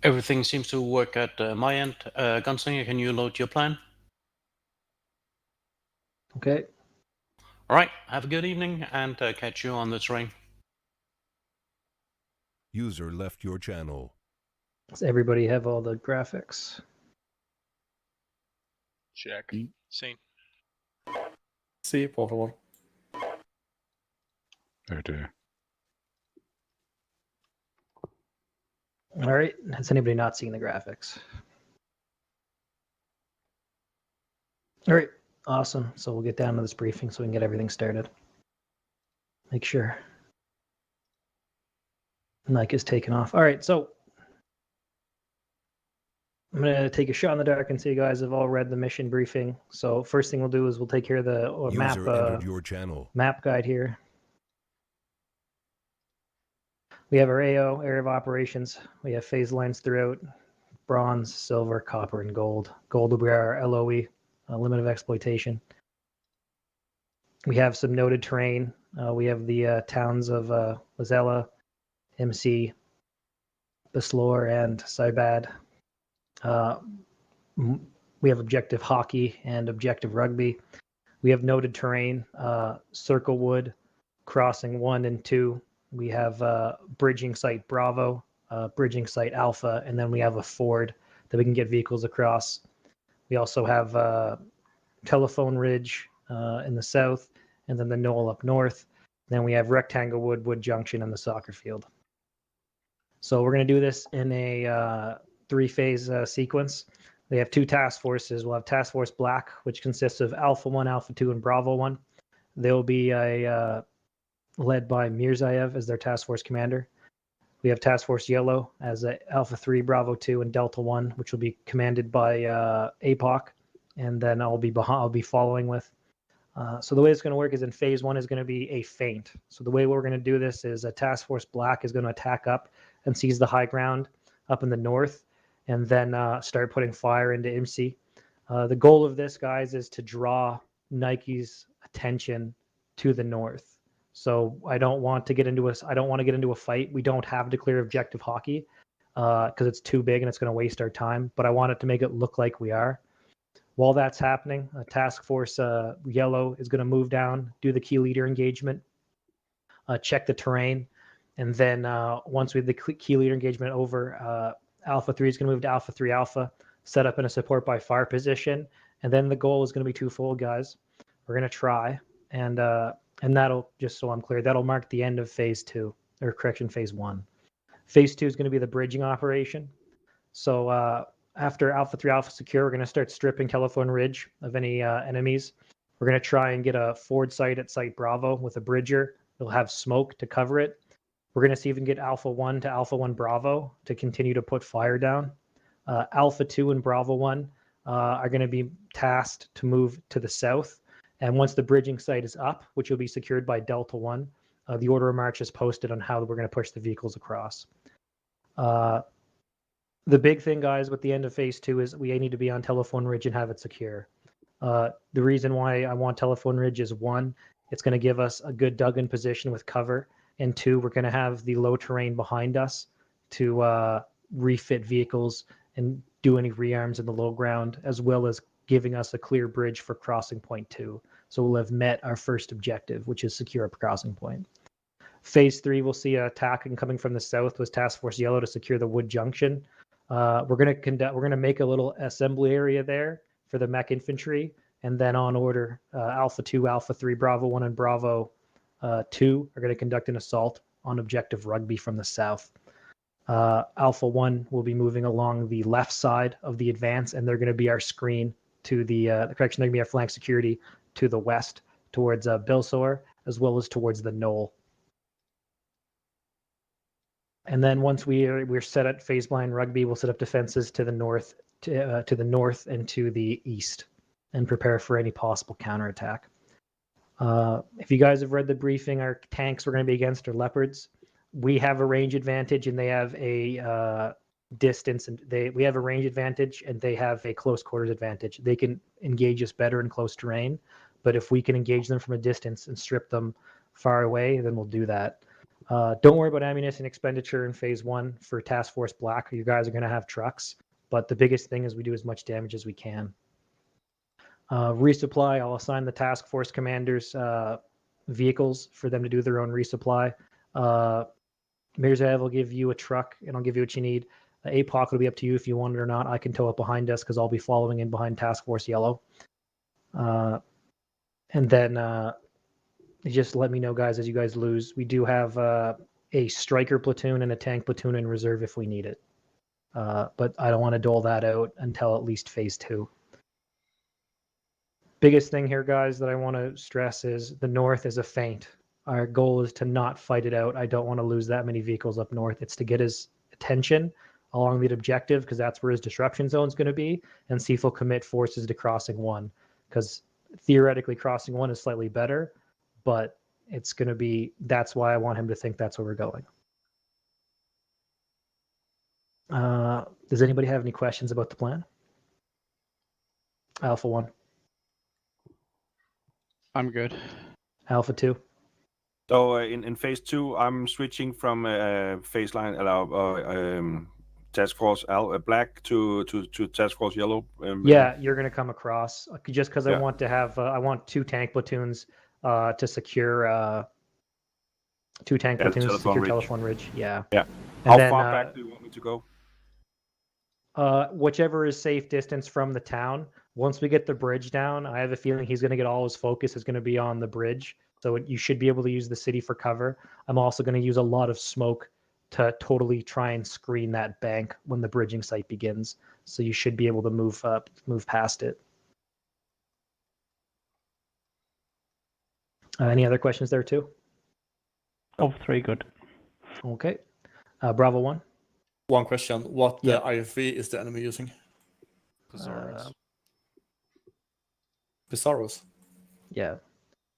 Everything seems to work at my end. Gunslinger, can you load your plan? Okay. All right, have a good evening and catch you on the train. User left your channel. Does everybody have all the graphics? Check. Sim. Sí, por favor. Perdeu. All right. Has anybody not seen the graphics? All right. Awesome. So we'll get down to this briefing so we can get everything started. Make sure mic is taken off. All right. So I'm going to take a shot in the dark and say you guys have all read the mission briefing. So first thing we'll do is we'll take care of the User entered your channel. map guide here. We have our AO, area of operations. We have phase lines throughout: bronze, silver, copper, and gold. Gold will be our LOE, limit of exploitation. We have some noted terrain. We have the towns of Lazella, MC, Bislor, and Saibad. We have objective hockey and objective rugby. We have noted terrain: Circlewood, Crossing 1 and 2. We have bridging site Bravo, bridging site Alpha, and then we have a ford that we can get vehicles across. We also have Telephone Ridge in the south, and then the knoll up north. Then we have Rectangle Wood Junction, and the soccer field. So we're going to do this in a three-phase sequence. We have two task forces. We'll have Task Force Black, which consists of Alpha 1, Alpha 2, and Bravo 1. They'll be led by Mirzaev as their task force commander. We have Task Force Yellow as Alpha 3, Bravo 2, and Delta 1, which will be commanded by APOC. And then I'll be following with. So the way it's going to work is in phase 1 is going to be a feint. So the way we're going to do this is a Task Force Black is going to attack up and seize the high ground up in the north, and then start putting fire into MC. The goal of this, guys, is to draw Nike's attention to the north. So I don't want to get into a fight. We don't have to clear objective hockey because it's too big and it's going to waste our time. But I want it to make it look like we are. While that's happening, Task Force Yellow is going to move down, do the key leader engagement, check the terrain, and then once we have the key leader engagement over, Alpha 3 is going to move to Alpha 3 Alpha, set up in a support by fire position, and then the goal is going to be twofold, guys. We're going to try, and that'll, just so I'm clear, that'll mark the end of phase 2, or correction, phase 1. Phase 2 is going to be the bridging operation. So after Alpha 3 Alpha secure, we're going to start stripping Telephone Ridge of any enemies. We're going to try and get a forward site at Site Bravo with a bridger. It'll have smoke to cover it. We're going to see if we can get Alpha 1 to Alpha 1 Bravo to continue to put fire down. Alpha 2 and Bravo 1 are going to be tasked to move to the south. And once the bridging site is up, which will be secured by Delta 1, the order of march is posted on how we're going to push the vehicles across. The big thing, guys, with the end of phase 2 is we need to be on Telephone Ridge and have it secure. The reason why I want Telephone Ridge is, 1, it's going to give us a good dug-in position with cover, and 2, we're going to have the low terrain behind us to refit vehicles and do any rearms in the low ground, as well as giving us a clear bridge for crossing point 2. So we'll have met our first objective, which is secure a crossing point. Phase 3, we'll see an attack coming from the south with Task Force Yellow to secure the Wood Junction. We're going to make a little assembly area there for the mech infantry, and then on order, Alpha 2, Alpha 3, Bravo 1, and Bravo 2 are going to conduct an assault on objective Rugby from the south. Alpha 1 will be moving along the left side of the advance, and they're going to be our screen to they're going to be our flank security to the west towards Bilsor, as well as towards the knoll. And then once we're set at phase blind Rugby, we'll set up defenses to the north, to the north and to the east, and prepare for any possible counterattack. If you guys have read the briefing, our tanks we're going to be against are Leopards. We have a range advantage, and they have a distance, and we have a range advantage, and they have a close quarters advantage. They can engage us better in close terrain, but if we can engage them from a distance and strip them far away, then we'll do that. Don't worry about ammunition expenditure in phase 1 for Task Force Black. You guys are going to have trucks, but the biggest thing is we do as much damage as we can. Resupply, I'll assign the Task Force commanders vehicles for them to do their own resupply. Mirzaev will give you a truck, and I'll give you what you need. APOC will be up to you if you want it or not. I can tow up behind us because I'll be following in behind Task Force Yellow. And then just let me know, guys, as you guys lose. We do have a striker platoon and a tank platoon in reserve if we need it. But I don't want to dole that out until at least phase 2. Biggest thing here, guys, that I want to stress is the north is a feint. Our goal is to not fight it out. I don't want to lose that many vehicles up north. It's to get his attention along the objective because that's where his disruption zone is going to be, and see if he'll commit forces to crossing 1. Because theoretically, crossing 1 is slightly better, but it's going to be, that's why I want him to think that's where we're going. Does anybody have any questions about the plan? Alpha 1. I'm good. Alpha 2. So in phase 2, I'm switching from phase line Task Force Black to Task Force Yellow. Yeah, you're going to come across just because Yeah. I want to have I want 2 tank platoons to secure 2 tank platoons to secure Telephone Ridge. Yeah. Yeah. And How then, far back do you want me to go? Whichever is safe distance from the town. Once we get the bridge down, I have a feeling he's going to get all his focus is going to be on the bridge. So you should be able to use the city for cover. I'm also going to use a lot of smoke to totally try and screen that bank when the bridging site begins. So you should be able to move past it. Any other questions there too? Of 3, good. Okay. Bravo 1. One question. What Yeah. IFV is the enemy using? Pizarros. Pizarros. Yeah.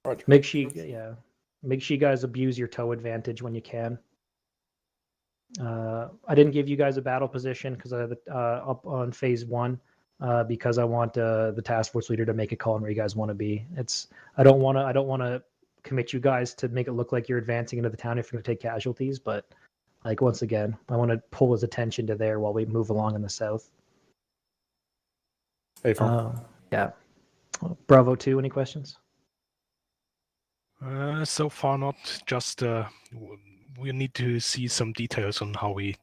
Right. Make sure you guys abuse your tow advantage when you can. I didn't give you guys a battle position because I have up on phase 1 because I want the task force leader to make a call on where you guys want to be. I don't want to commit you guys to make it look like you're advancing into the town if you're going to take casualties, but like once again, I want to pull his attention to there while we move along in the south. Yeah. Bravo 2, any questions? So far not. Just we need to see some details on how we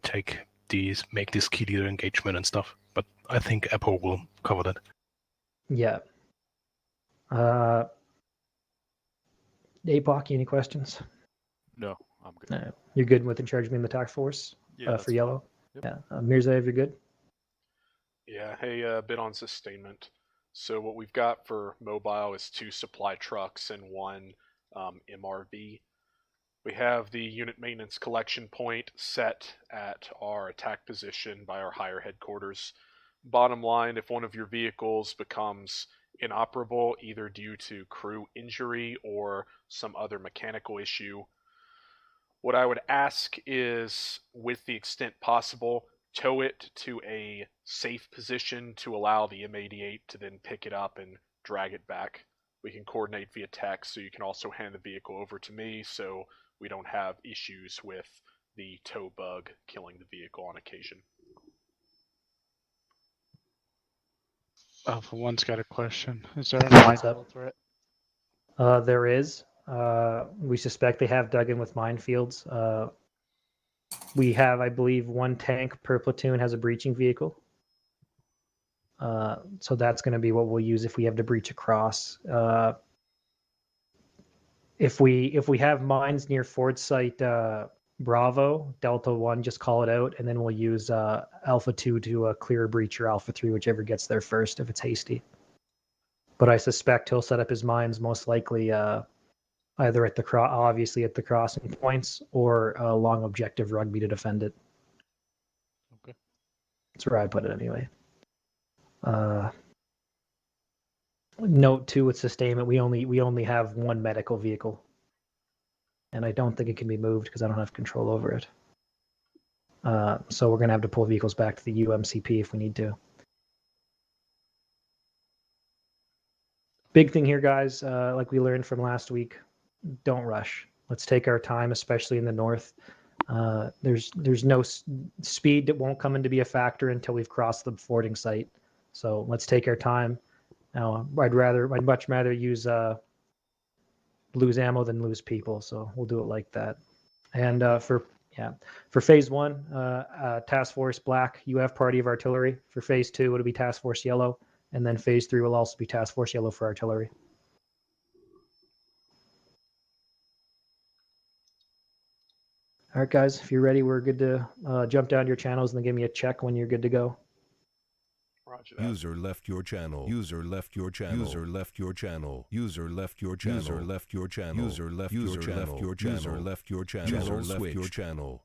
make this key leader engagement and stuff. But I think Apple will cover that. Yeah. APOC, any questions? No, I'm good. You're good with in charge of being the task force for Yellow? Yep. Yeah. Mirzaev, you're good? Yeah, hey, a bit on sustainment. So what we've got for mobile is 2 supply trucks and 1 MRV. We have the unit maintenance collection point set at our attack position by our higher headquarters. Bottom line, if one of your vehicles becomes inoperable, either due to crew injury or some other mechanical issue, what I would ask is, with the extent possible, tow it to a safe position to allow the M88 to then pick it up and drag it back. We can coordinate via text, so you can also hand the vehicle over to me so we don't have issues with the tow bug killing the vehicle on occasion. Alpha 1's got a question. Is there a minefield threat? There is. We suspect they have dug in with minefields. We have, I believe, 1 tank per platoon has a breaching vehicle. So that's going to be what we'll use if we have to breach across. If we have mines near Ford Site Bravo, Delta 1, just call it out, and then we'll use Alpha 2 to clear a breach, or Alpha 3, whichever gets there first if it's hasty. But I suspect he'll set up his mines most likely either at obviously at the crossing points, or along objective rugby to defend it. Okay. That's where I put it anyway. Note too with sustainment, we only have 1 medical vehicle, and I don't think it can be moved because I don't have control over it. So we're gonna have to pull vehicles back to the UMCP if we need to. Big thing here, guys, like we learned from last week, don't rush. Let's take our time, especially in the north. There's no speed that won't come into be a factor until we've crossed the fording site. So let's take our time. Now, I'd much rather use lose ammo than lose people. So we'll do it like that. And for phase 1, Task Force Black, you have party of artillery. For phase 2, it'll be Task Force Yellow, and then phase 3 will also be Task Force Yellow for artillery. All right, guys, if you're ready, we're good to jump down to your channels and then give me a check when you're good to go. Roger that. User left your channel. User left your channel. User left your channel. User left your channel. User left your channel. User left your channel. User left your channel. User left your channel.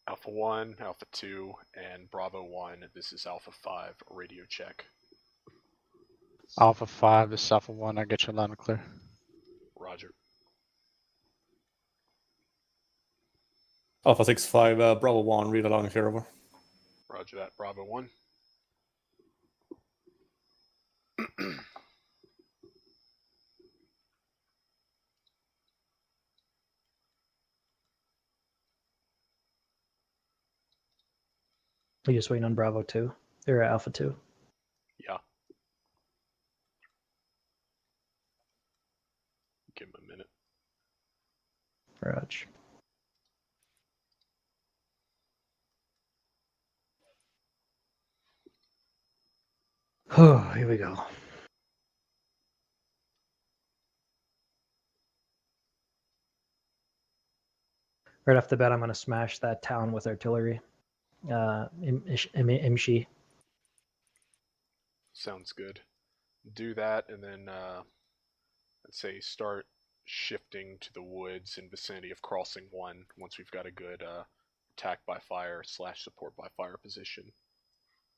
Alpha 1, Alpha 2, and Bravo 1. This is Alpha 5, radio check. Alpha 5, this is Alpha 1. I get you loud and clear. Roger. Alpha 6-5, Bravo 1, read along here, over. Roger that, Bravo 1. We're just waiting on Bravo 2, or Alpha 2. Yeah. Give him a minute. Roger. Oh, here we go. Right off the bat, I'm going to smash that town with artillery. Imshi. Sounds good. Do that, and then let's say start shifting to the woods in vicinity of crossing 1 once we've got a good attack by fire / support by fire position.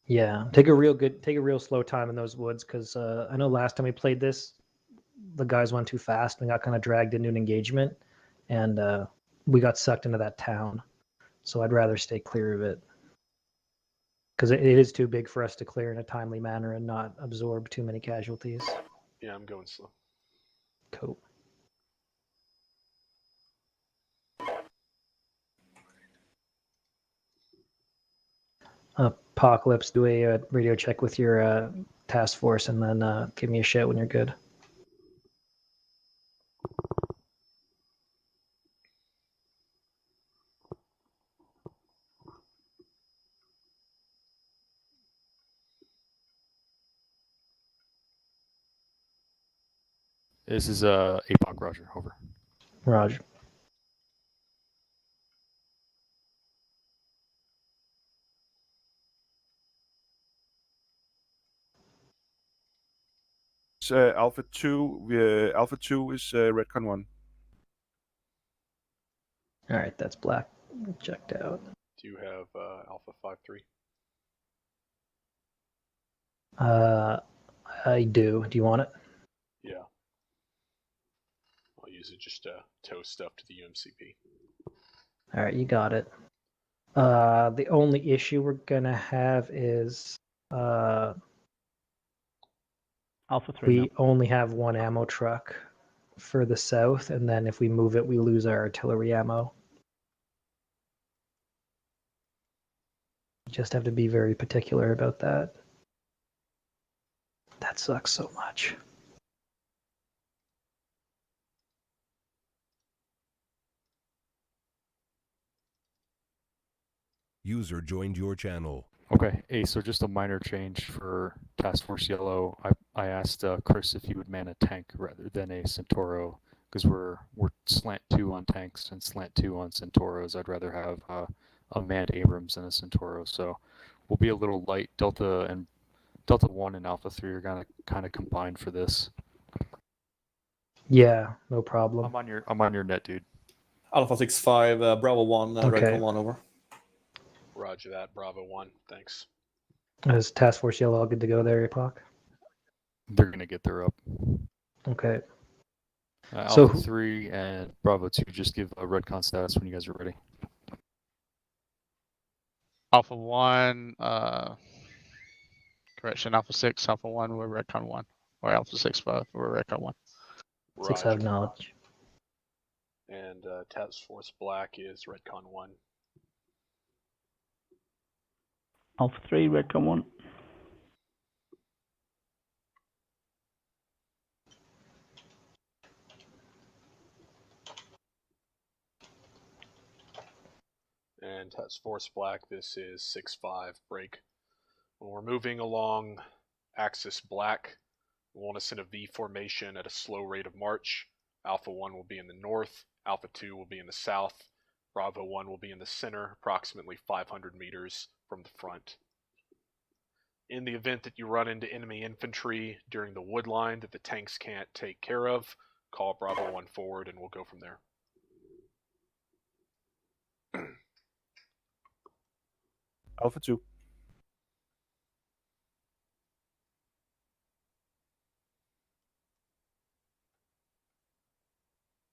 Yeah, take a real slow time in those woods, because I know last time we played this, the guys went too fast and got kind of dragged into an engagement, and we got sucked into that town. So I'd rather stay clear of it, because it is too big for us to clear in a timely manner and not absorb too many casualties. Yeah, I'm going slow. Cool. Apocalypse, do a radio check with your task force, and then give me a shout when you're good. This is APOC, Roger, over. Roger. Alpha 2. Alpha 2 is Redcon 1. All right, that's Black checked out. Do you have Alpha 5-3? I do. Do you want it? Yeah. I'll use it just to tow stuff to the UMCP. All right, you got it. The only issue we're gonna have is Alpha 3. we only have one ammo truck for the south, and then if we move it, we lose our artillery ammo. Just have to be very particular about that. That sucks so much. User joined your channel. Okay, hey, so just a minor change for Task Force Yellow. I asked Chris if he would man a tank rather than a Centauro, because we're slant 2 on tanks and slant 2 on Centauros. I'd rather have a manned Abrams than a Centauro, so we'll be a little light. Delta 1 and Alpha 3 are gonna kind of combine for this. Yeah, no problem. I'm on your net, dude. Alpha 6-5, Bravo 1, Okay. Redcon 1, over. Roger that, Bravo 1. Thanks. Is Task Force Yellow all good to go there, Apoc? They're gonna get their up. Okay. Alpha 3 and Bravo 2 just give a Redcon status when you guys are ready. Alpha 1, Correction, Alpha 6, Alpha 1, we're Redcon 1. Or Alpha 6, we're Redcon 1. 6 Roger. have knowledge. And Task Force Black is Redcon 1. Alpha 3, Redcon 1. And Task Force Black, this is 6-5 break. When we're moving along axis black, we want us in a V formation at a slow rate of march. Alpha 1 will be in the north, Alpha 2 will be in the south, Bravo 1 will be in the center, approximately 500 meters from the front. In the event that you run into enemy infantry during the wood line that the tanks can't take care of, call Bravo 1 forward and we'll go from there. Alpha 2.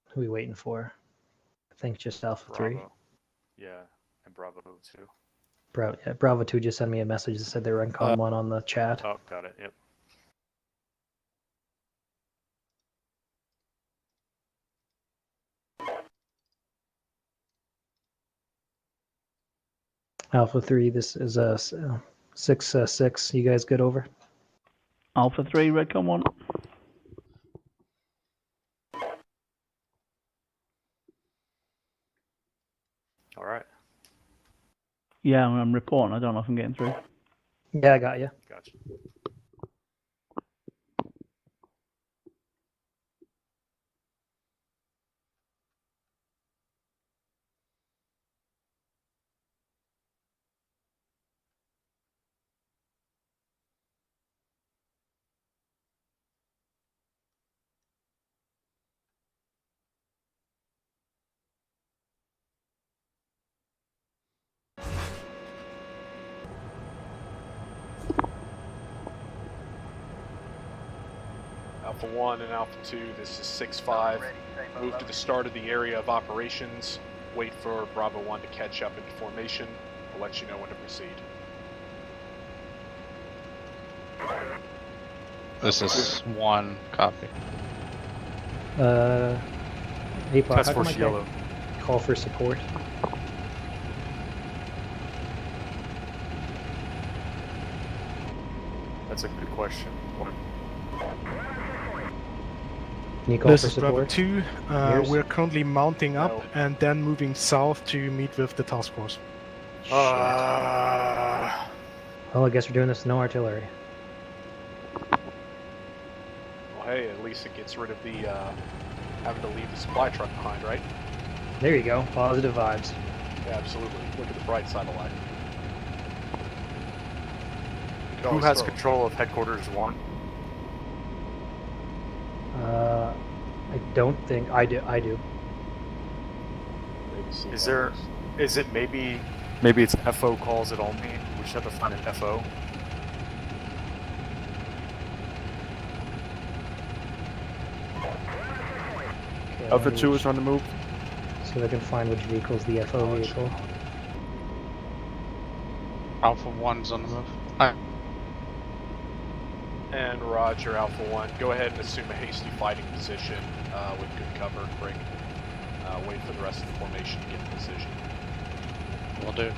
Who are we waiting for? I think just Alpha 3. Bravo. Yeah, and Bravo 2. Bravo 2 just sent me a message that said they were Redcon 1 on the chat. Oh, got it. Yep. Alpha 3, this is a 6-6. You guys good over? Alpha 3, Redcon 1. All right. Yeah, I'm reporting. I don't know if I'm getting through. Yeah, I got you. Gotcha. Alpha 1 and Alpha 2, this is 6-5. Move to the start of the area of operations. Wait for Bravo 1 to catch up into formation. I'll let you know when to proceed. This is 1 copy. APOC, Task how come Force I can't Yellow. call for support? That's a good question. Can you call This for is Bravo support? 2. Yours? We're currently mounting up No. and then moving south to meet with the task force. Well, I guess we're doing this with no artillery. Well, hey, at least it gets rid of the having to leave the supply truck behind, right? There you go. Positive vibes. Yeah, absolutely. Look at the bright side of life. You could Who always has throw- control of Headquarters 1? I don't think I do. maybe see Is how there? it is. Is it maybe it's FO calls it only? We should have to find an FO. Okay, Alpha let me 2 is on the move. see if I can find which vehicle is the FO vehicle. Alpha 1's on the move. Hi. And Roger, Alpha 1. Go ahead and assume a hasty fighting position with good cover. Bring. Wait for the rest of the formation to get in position. Will do.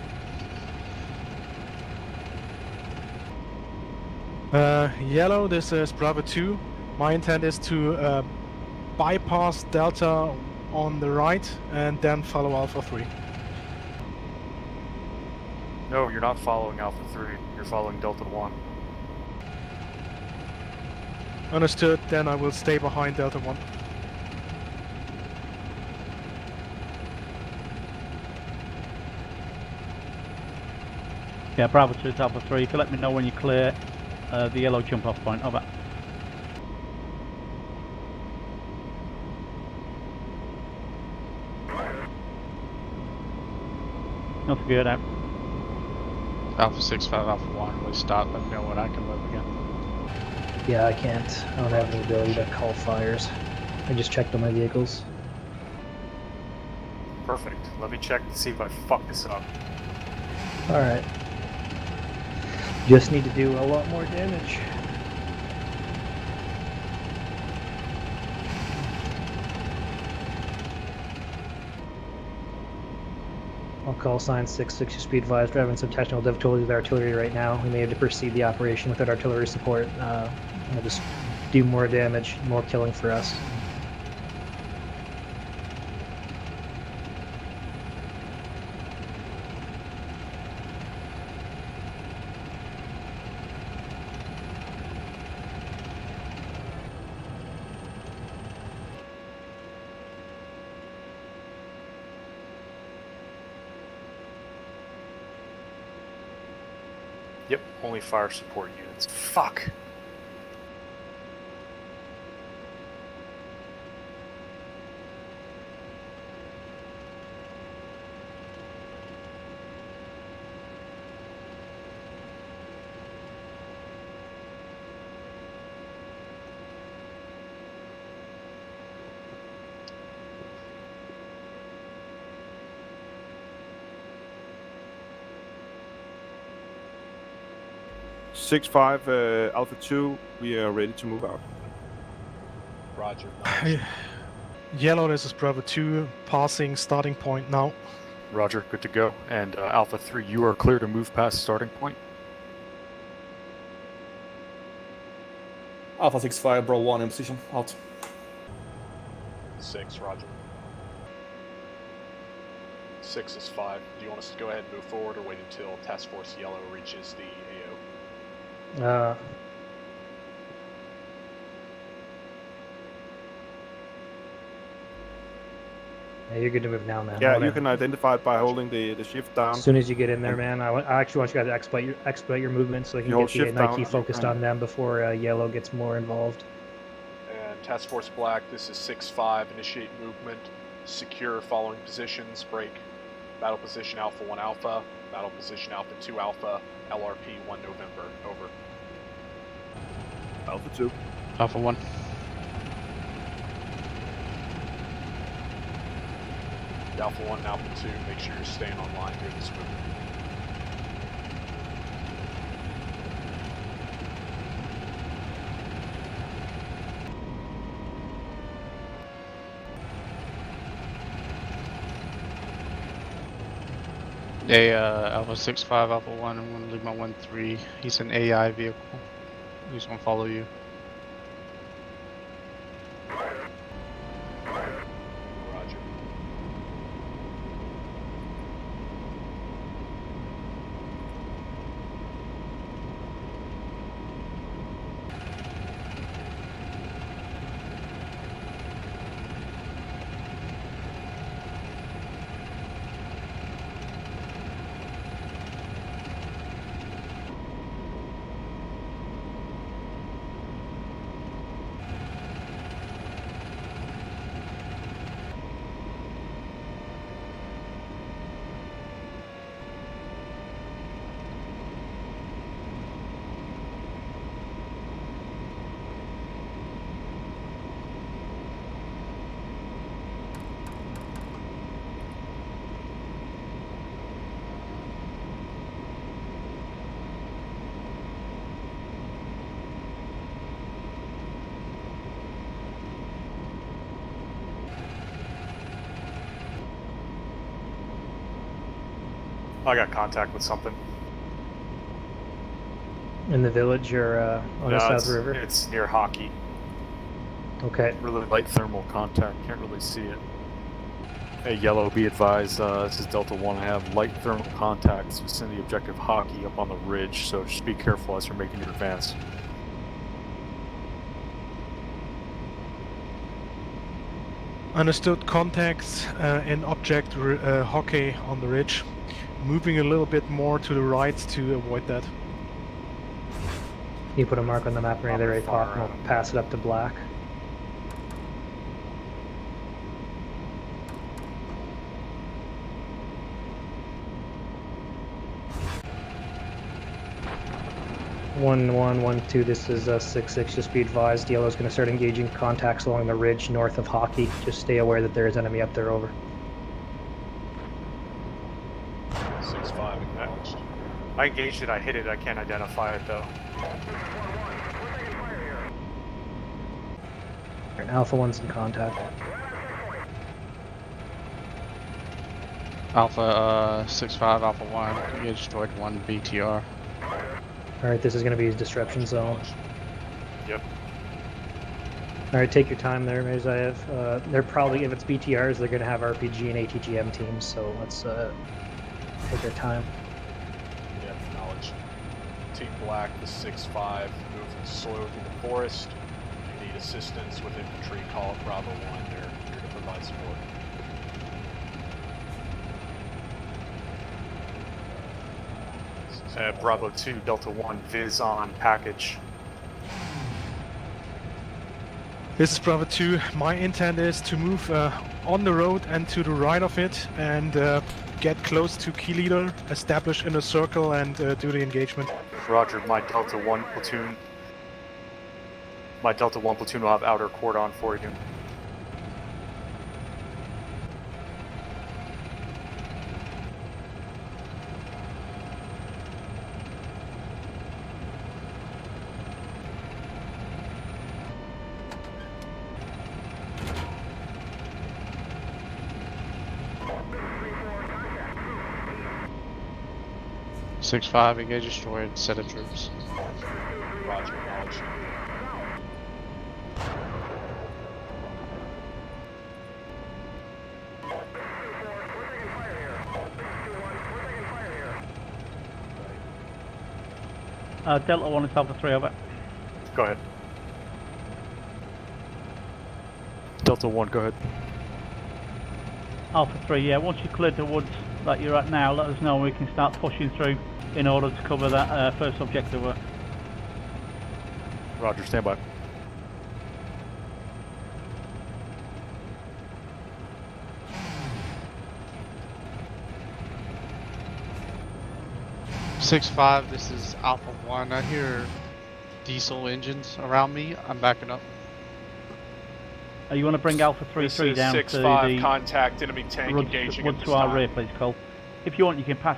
Yellow, this is Bravo 2. My intent is to bypass Delta on the right and then follow Alpha 3. No, you're not following Alpha 3. You're following Delta 1. Understood, then I will stay behind Delta 1. Yeah, Bravo 2 to Alpha 3. If you let me know when you clear the yellow jump off point. Over. Nothing good out. Alpha 6, 5, Alpha 1. Please stop. Let me know when I can move again. Yeah, I can't. I don't have the ability to call fires. I just checked on my vehicles. Perfect. Let me check to see if I fuck this up. Alright. Just need to do a lot more damage. I'll call sign 660 speed advised. We're having some technical difficulties with artillery right now. We may have to proceed the operation without artillery support. We'll just do more damage, more killing for us. Yep, only fire support units. Fuck. Six five Alpha 2, we are ready to move out. Roger. Yellow, this is Bravo 2, passing starting point now. Roger, good to go. And Alpha 3, you are clear to move past starting point. Alpha 6-5, Bravo 1 in position. Out. 6, roger. 6 is 5. Do you want us to go ahead and move forward or wait until Task Force Yellow reaches the AO? Yeah, you're good to move now, man. Yeah, you can identify it by holding the shift down. As soon as you get in there, man, I actually want you guys to expedite your movement so I can You hold get the shift Nike down, focused you on them before Yellow gets more involved. And Task Force Black, this is 6-5. Initiate movement. Secure following positions. Break. Battle position Alpha 1 Alpha. Battle position Alpha 2 Alpha. LRP 1 November. Over. Alpha 2. Alpha 1. Alpha 1 and Alpha 2, make sure you're staying online during this movement. Hey, Alpha 6-5, Alpha 1, I'm gonna leave my 1-3. He's an AI vehicle. He's gonna follow you. Roger. I got contact with something. In the village or on the South River? It's near Hockey. Okay. Really light thermal contact, can't really see it. Hey, Yellow, be advised, this is Delta 1. I have light thermal contacts within the objective Hockey up on the ridge, so just be careful as you're making your advance. Understood. Contacts in object hockey on the ridge. Moving a little bit more to the right to avoid that. You put a mark on the map near the very top and we'll pass it up to black. One, 2, this is 6-6, just be advised. Yellow's going to start engaging contacts along the ridge north of Hockey. Just stay aware that there is enemy up there, over. 6-5 acknowledged. I engaged it, I hit it, I can't identify it though. Alright, Alpha 1's in contact. Alpha 6-5, Alpha 1. You destroyed 1 BTR. Alright, this is going to be his disruption zone. Yep. Alright, take your time there, Mazayev. They're probably, if it's BTRs, they're going to have RPG and ATGM teams, so let's take our time. Yeah, acknowledge. Team Black, the 6-5, moving slow through the forest. If you need assistance with infantry, call it Bravo 1. They're here to provide support. Bravo 2, Delta 1, Viz on package. This is Bravo 2. My intent is to move on the road and to the right of it and get close to key leader, establish in a circle and do the engagement. Roger, my Delta 1 platoon. My Delta 1 platoon will have outer cordon for you. Six five, engage destroyed, set of troops. Roger, acknowledge. Delta 1 is Alpha 3, over. Go ahead. Delta 1, go ahead. Alpha 3, yeah, once you cleared the woods that you're at now, let us know and we can start pushing through in order to cover that first objective. Roger, stand by. Six five, this is Alpha 1. I hear diesel engines around me. I'm backing up. You want to bring Alpha 3 This 3 is down 6-5, to the contact enemy tank engaging wood at to this our time. rear, please, Cole. If you want, you can pass.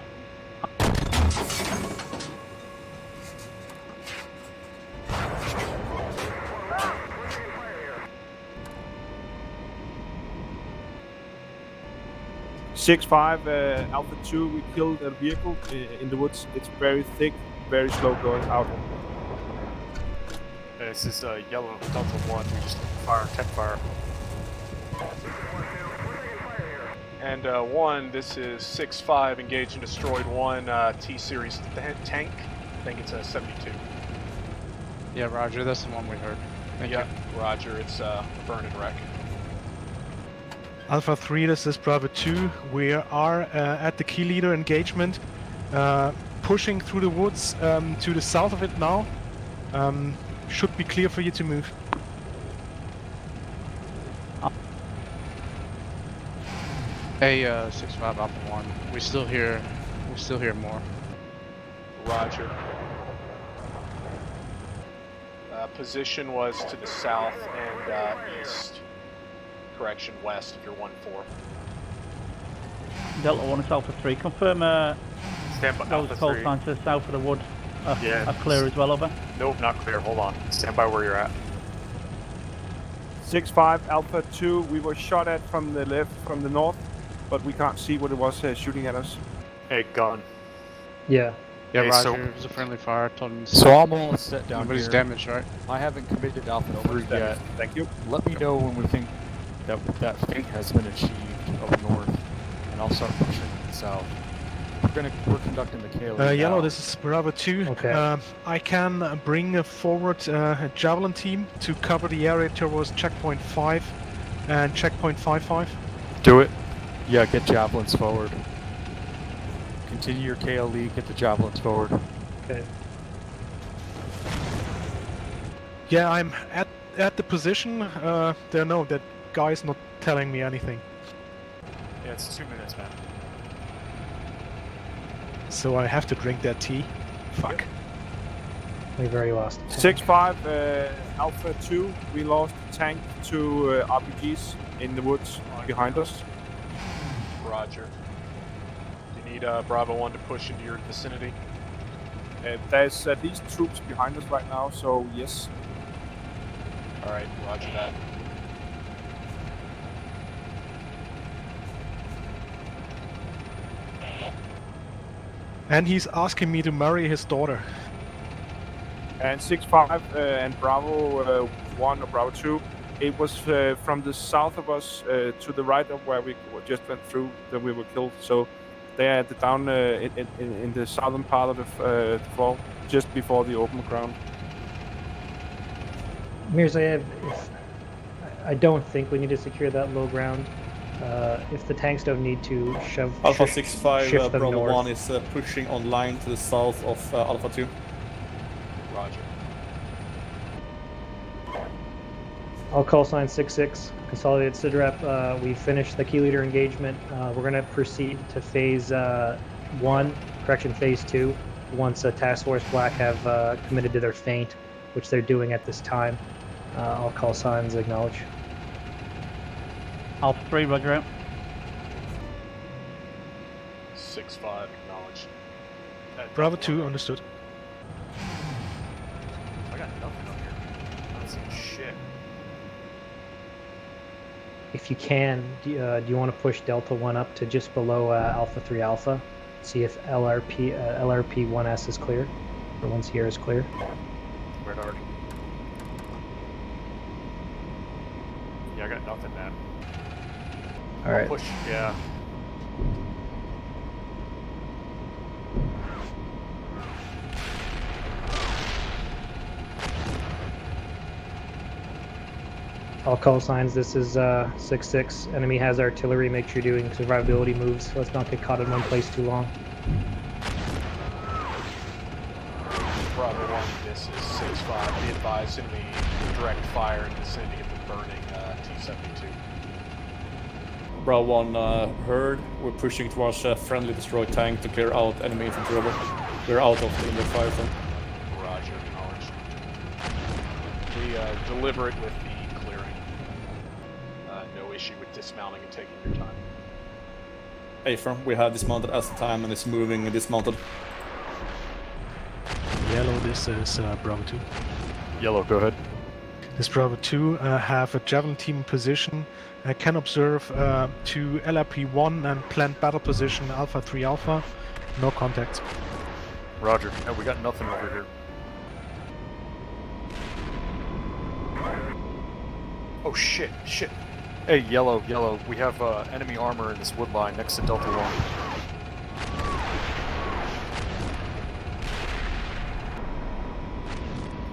Six five, Alpha 2, we killed a vehicle in the woods. It's very thick, very slow going out. This is yellow Delta 1, we just fire, tech fire. And 1, this is 6-5, engaged and destroyed 1 T-Series tank. I think it's a 72. Yeah, Roger, that's the one we heard. Thank you. Roger, it's burn and wreck. Alpha 3, this is Bravo 2. We are at the key leader engagement, pushing through the woods to the south of it now. Should be clear for you to move. Hey, 6-5 Alpha 1. We still hear more. Roger. Position was to the south and east. Correction, west if you're 1-4. Delta 1 is Alpha 3. Confirm Stand by, those Alpha coal 3. signs to the south of the wood Yeah. are clear as well, over. Nope, not clear, hold on. Stand by where you're at. 6-5, Alpha 2, we were shot at from the left, from the north, but we can't see what it was shooting at us. Hey, gun. Yeah. Yeah, Hey, Roger, so- it was a friendly fire. Told him So I'm all set down nobody's here. damaged, right? I haven't committed Alpha 3 yet. Thank you. Let me know when we think that fate has been achieved up north, and I'll start pushing south. We're conducting the KLE Yellow, now. this is Bravo 2. Okay. I can bring forward a javelin team to cover the area towards checkpoint 5 and checkpoint 55. Do it. Yeah, get javelins forward. Continue your KLE, get the javelins forward. Okay. Yeah, I'm at the position. No, that guy's not telling me anything. Yeah, it's 2 minutes, man. So I have to drink that tea. Fuck. We've already lost. the tank. 6-5, Alpha 2, we lost tank to RPGs in the woods behind us. Roger. Do you need Bravo 1 to push into your vicinity? There's at least troops behind us right now, so yes. Alright, roger that. And he's asking me to marry his daughter. And 6-5 and Bravo 1 or Bravo 2, it was from the south of us to the right of where we just went through that we were killed. So they're at the down in the southern part of the fall, just before the open ground. Mirzaev, I don't think we need to secure that low ground. If the tanks don't need to Alpha 6-5, shift them Bravo north. 1 is pushing on line to the south of Alpha 2. Roger. I'll call sign 6-6, Consolidated SIDREP. We finished the key leader engagement. We're going to proceed to phase 1, phase 2, once Task Force Black have committed to their feint, which they're doing at this time. I'll call signs acknowledge. Alpha 3, roger out. 6-5, acknowledged. Bravo 2, understood. I got nothing up here. I don't see shit. If you can, do you want to push Delta 1 up to just below Alpha 3 Alpha? See if LRP 1S is clear, or 1 Sierra is clear. Red already. Yeah, I got nothing, man. All right. Push, yeah. All call signs. This is 6-6. Enemy has artillery. Make sure you're doing survivability moves. Let's not get caught in one place too long. Bravo 1, this is 6-5. Be advised, enemy direct fire in the vicinity of the burning T-72. Bravo 1 heard. We're pushing towards a friendly destroyed tank to clear out enemy infantry. We're out of the inlet fire zone. Roger, acknowledged. We deliver it with the clearing. No issue with dismounting and taking your time. Affirm, we have dismounted as the time and it's moving and dismounted. Yellow, this is Bravo 2. Yellow, go ahead. This Bravo 2 have a Javelin team in position. Can observe to LRP 1 and planned battle position Alpha 3 Alpha. No contacts. Roger. No, we got nothing over here. Oh shit, shit. Hey, yellow, yellow. We have enemy armor in this wood line next to Delta 1.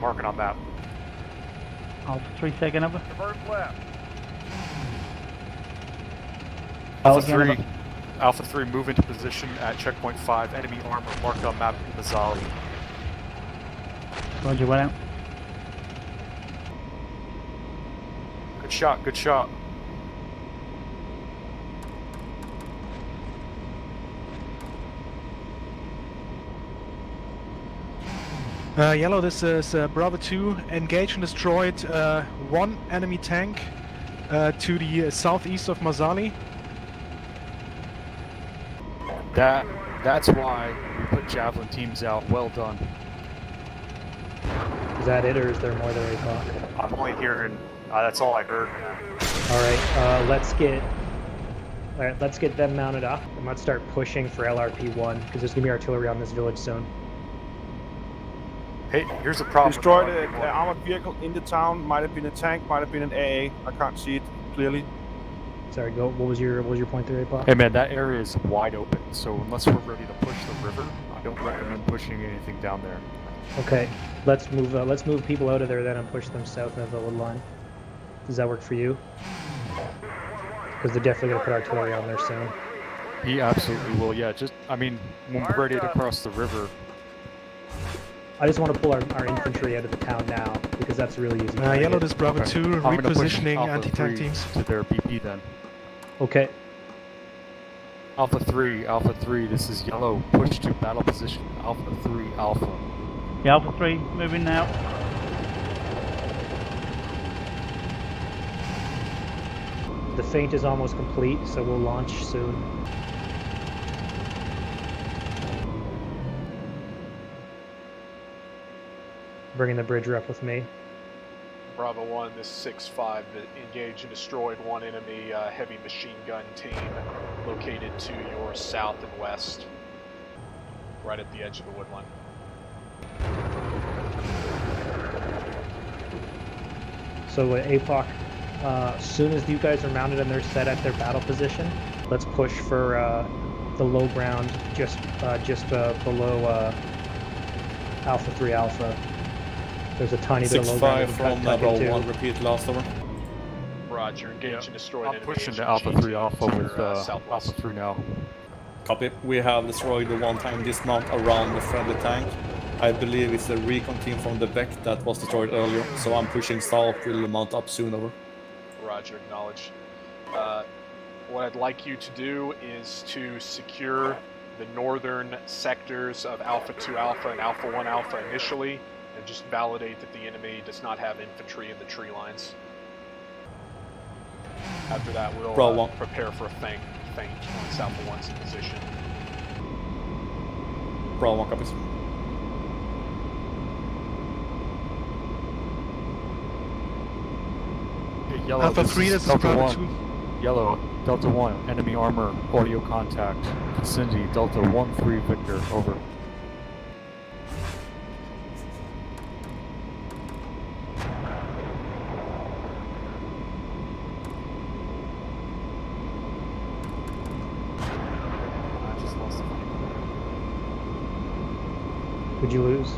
Marking on map. Alpha 3, second over. Convert left. Alpha 3, move into position at checkpoint 5. Enemy armor marked on map Mazzali. Roger, well out. Good shot, good shot. Yellow, this is Bravo 2. Engage and destroyed one enemy tank to the southeast of Mazzali. That's why we put Javelin teams out. Well done. Is that it, or is there more than we thought? I'm only hearing. That's all I heard. All right, let's get them mounted up, and let's start pushing for LRP 1 because there's gonna be artillery on this village soon. Hey, here's a problem. Destroyed an armored vehicle in the town. Might have been a tank. Might have been an AA. I can't see it clearly. Sorry, go. What was your point there, Apop? Hey man, that area is wide open, so unless we're ready to push the river, I don't recommend pushing anything down there. Okay, let's move people out of there then and push them south of the wood line. Does that work for you? Because they're definitely gonna put artillery on there soon. He absolutely will. Yeah, I mean, when we're ready to cross the river. I just want to pull our infantry out of the town now because that's really easy. Yellow, this Bravo 2, I'm gonna push repositioning Alpha anti-tank 3 teams. to their BP then. Okay. Alpha 3, this is yellow. Push to battle position. Alpha 3, Alpha. Yeah, Alpha 3, moving now. The feint is almost complete, so we'll launch soon. bringing the bridger up with me. Bravo 1, this 6-5, engage and destroyed one enemy heavy machine gun team located to your south and west, right at the edge of the woodline. So APOC, as soon as you guys are mounted and they're set at their battle position, let's push for the low ground just below Alpha 3 Alpha. There's a tiny bit of low ground. 6-5 from Bravo 1, repeat last over. Roger, engage and destroy I'm pushing to Alpha 3 Alpha with Alpha 3 now. Copy. We have destroyed the one-time dismount around the friendly tank. I believe it's the recon team from the VEC that was destroyed earlier, so I'm pushing south. We'll mount up soon, over. Roger, acknowledge. What I'd like you to do is to secure the northern sectors of Alpha 2 Alpha and Alpha 1 Alpha initially, and just validate that the enemy does not have infantry in the tree lines. After that, we'll prepare for a feint once Alpha 1's in position. Bravo 1 copies. Yellow, Alpha 3, that's Delta Bravo 1. 2. Yellow, Delta 1, enemy armor, audio contact. Vicinity, Delta 1-3 Victor, over. I just lost the Who'd you lose?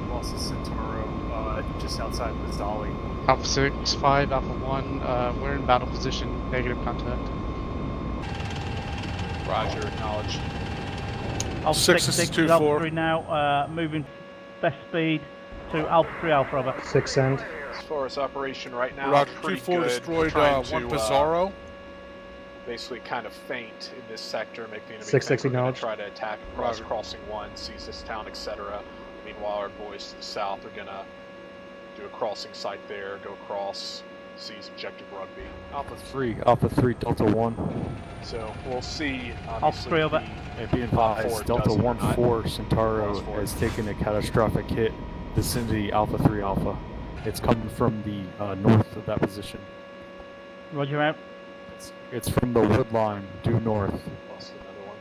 Lost the Centauro, just outside of the Zali. Alpha 6-5, Alpha 1, we're in battle position, negative contact. Roger, acknowledge. Alpha 6 Alpha 3 now, moving best speed to Alpha 3 Alpha, over. 6 send. As far as operation right now, Roger, pretty 2-4 good. destroyed Trying one to, Pizarro. Basically kind of feint in this sector, make the enemy 6-6 think we're gonna acknowledged. try to attack across crossing 1, seize this town, etc. Meanwhile, our boys to the south are gonna do a crossing site there, go across, seize objective Rugby. Alpha 3 Delta 1. So we'll see. Alpha 3 over. And be advised, Delta 1-4 Centauro has taken a catastrophic hit. Vicinity Alpha 3 Alpha. It's coming from the north of that position. Roger out. It's from the wood line due north. Lost another one.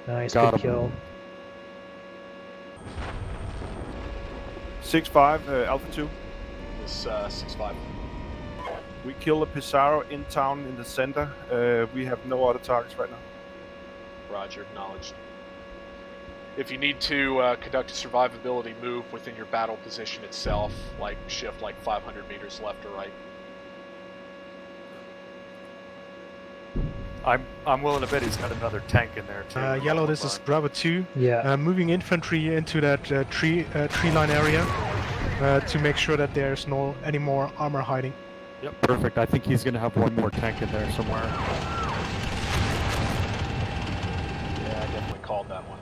Nice, Got good him. kill. 6-5, Alpha 2. This 6-5. We killed a Pizarro in town in the center. We have no other targets right now. Roger, acknowledged. If you need to conduct a survivability move within your battle position itself, like shift like 500 meters left or right. I'm willing to bet he's got another tank in there too. Yellow, this is Bravo 2. Yeah. Moving infantry into that tree line area to make sure that there's no any more armor hiding. Yep, perfect. I think he's going to have one more tank in there somewhere. Yeah, I definitely called that one.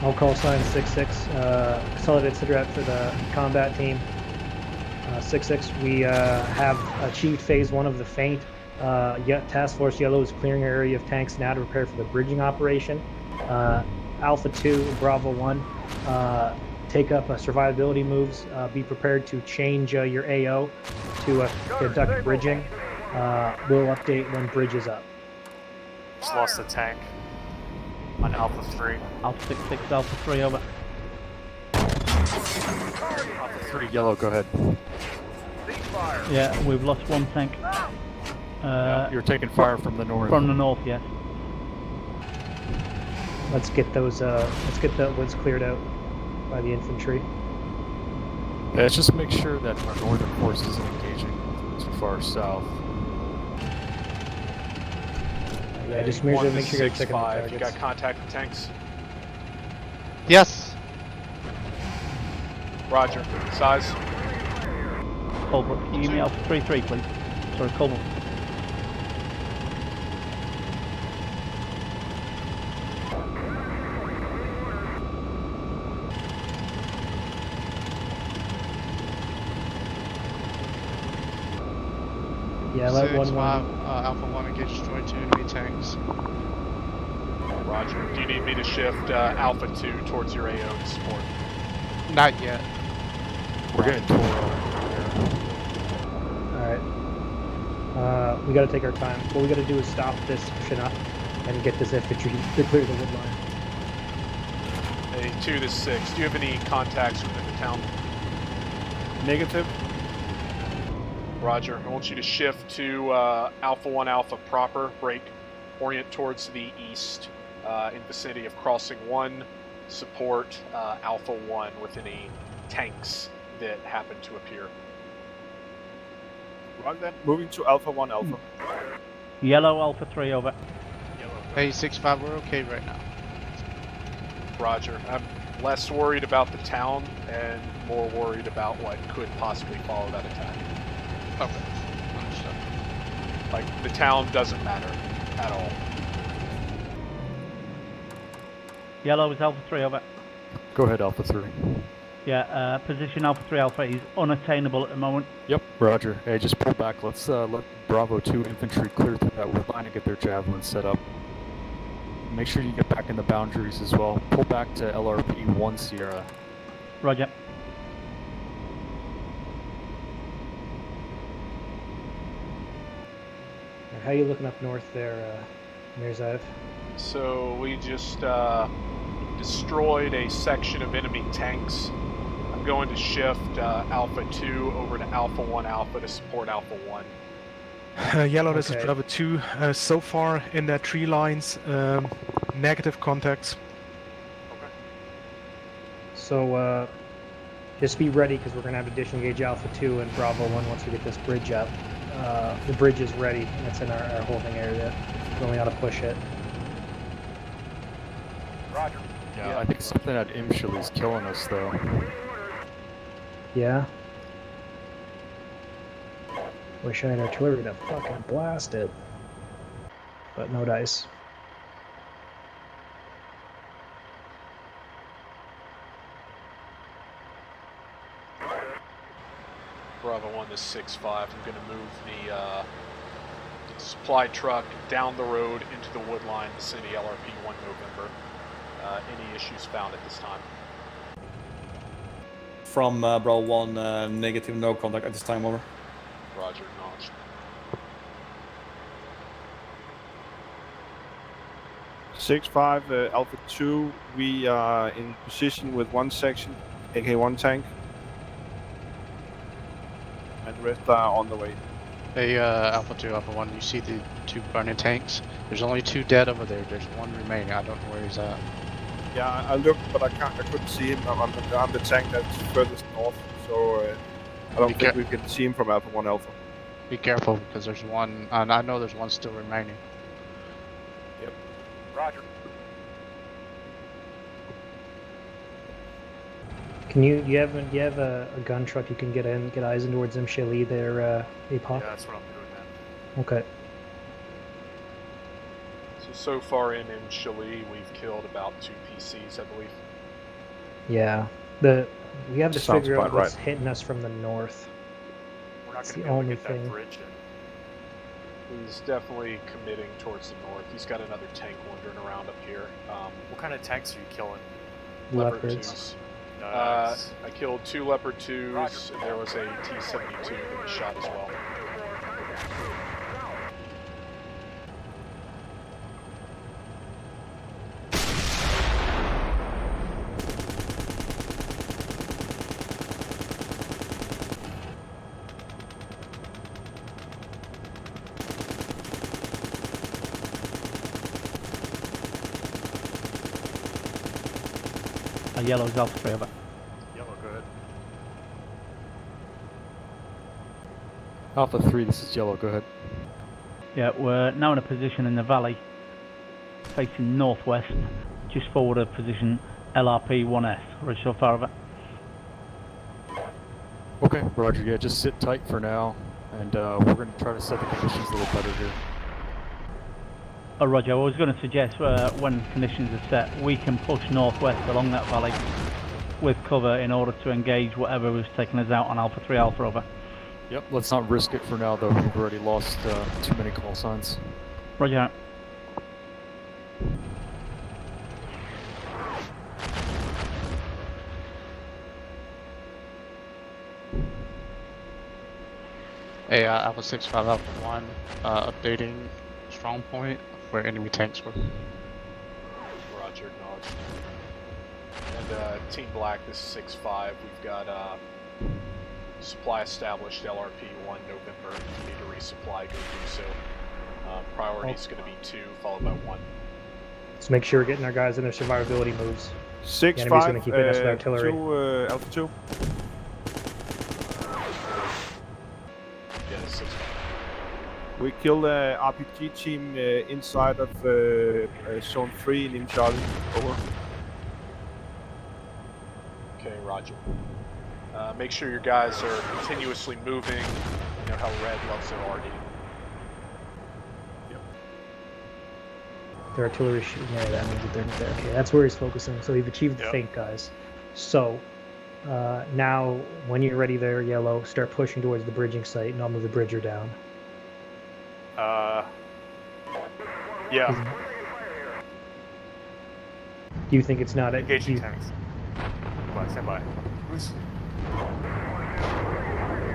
I'll call sign 6-6. Consolidated Siderat for the combat team. 6-6, we have achieved phase 1 of the feint. Task Force Yellow is clearing our area of tanks now to prepare for the bridging operation. Alpha 2, Bravo 1, take up survivability moves. Be prepared to change your AO to conduct bridging. We'll update when bridge is up. Just lost the tank on Alpha 3. Alpha 6-6, Alpha 3 over. Alpha 3 Yellow, go ahead. Yeah, we've lost one tank. You're taking fire from the north. From the north, yes. Let's get those. Let's get the woods cleared out by the infantry. Yeah, let's just make sure that our northern force isn't engaging too far south. Yeah, just make sure you guys check on the 6-5. targets. You got contact with tanks? Yes! Roger. Size? Colbrook, can you give me Alpha 3-3, please? Sorry, Colbrook. Yeah, let 1-1. 6-5, Alpha 1 engage destroy 2 enemy tanks. Roger. Do you need me to shift Alpha 2 towards your AO to support? Not yet. We're getting Toro. Alright. We gotta take our time. What we gotta do is stop this Chinook and get this infantry to clear the wood line. Hey, 2 to 6. Do you have any contacts within the town? Negative. Roger. I want you to shift to Alpha 1 Alpha proper, break, orient towards the east in vicinity of Crossing 1, support Alpha 1 with any tanks that happen to appear. Right then, moving to Alpha 1 Alpha. Yellow Alpha 3 over. Hey, 6-5, we're okay right now. Roger. I'm less worried about the town and more worried about what could possibly follow that attack. Okay, understood. Like, the town doesn't matter at all. Yellow is Alpha 3 over. Go ahead, Alpha 3. Yeah, position Alpha 3 Alpha is unattainable at the moment. Yep, Roger. Hey, just pull back. Let's let Bravo 2 infantry clear through that wood line and get their javelins set up. Make sure you get back in the boundaries as well. Pull back to LRP 1 Sierra. Roger. How are you looking up north there, Mirzaev? So we just destroyed a section of enemy tanks. I'm going to shift Alpha 2 over to Alpha 1 Alpha to support Alpha 1. Yellow, this Okay. is Bravo 2. So far in their tree lines, negative contacts. So, just be ready because we're going to have to disengage Alpha 2 and Bravo 1 once we get this bridge up. The bridge is ready, and it's in our holding area. We only got to push it. Roger. Yeah, I think something at Imshil is killing us, though. Yeah? Wish I had artillery to fucking blast it. But no dice. Bravo 1 to 6-5. I'm going to move the supply truck down the road into the wood line vicinity LRP 1 November. Any issues found at this time? From Bravo 1, negative, no contact at this time, over. Roger, acknowledged. 6-5, Alpha 2, we are in position with one section, AK-1 tank. And the rest are on the way. Hey, Alpha 2, Alpha 1, you see the 2 burning tanks? There's only 2 dead over there. There's 1 remaining. I don't know where he's at. Yeah, I looked, but I couldn't see him. I'm the tank that's furthest north, so I don't think we can see him from Alpha 1 Alpha. Be careful, because there's 1, and I know there's 1 still remaining. Yep. Roger. Can you have a gun truck you can get eyes in towards Imshili there, APOC? Yeah, that's what I'm doing, man. Okay. So far in Chile, we've killed about 2 PCs, I believe. Yeah. We have to Sounds figure out about what's right. hitting us from the north. We're not It's going the to be able to only get thing. that bridge in. He's definitely committing towards the north. He's got another tank wandering around up here. What kind of tanks are you killing? Leopard Leopards. 2s. Nice. I killed 2 Leopard 2s, and there was a T-72 that was shot as well. Yellow is Alpha 3 over. Yellow, good. Alpha 3, this is Yellow. Go ahead. Yeah, we're now in a position in the valley, facing northwest, just forward of position LRP 1S. Roger, so far over. Okay, Roger. Yeah, just sit tight for now, and we're going to try to set the conditions a little better here. Oh, Roger, I was going to suggest when conditions are set, we can push northwest along that valley with cover in order to engage whatever was taking us out on Alpha 3 Alpha over. Yep, let's not risk it for now, though. We've already lost too many call signs. Roger. Hey, Alpha 65 Alpha 1, updating strong point where enemy tanks were. Roger, acknowledged. And Team Black, this is 6-5. We've got supply established, LRP 1 November. If you need to resupply, go do so. Priority is going to be 2, followed by 1. Let's make sure we're getting our guys in their survivability moves. 6-5, The enemy's gonna keep hitting us with artillery. 2, Alpha 2. Yeah, 6-5. We killed a RPG team inside of Zone 3 in Charlie. Over. Okay, roger. Make sure your guys are continuously moving. You know how red loves their RD. Their artillery shooting. Yeah, that means that they're there. Okay, that's where he's focusing. So we've achieved the feint, guys. So now, when you're ready there, Yellow, start pushing towards the bridging site, and I'll move the bridger down. Yeah. Do you think it's not engaging tanks? Stand by.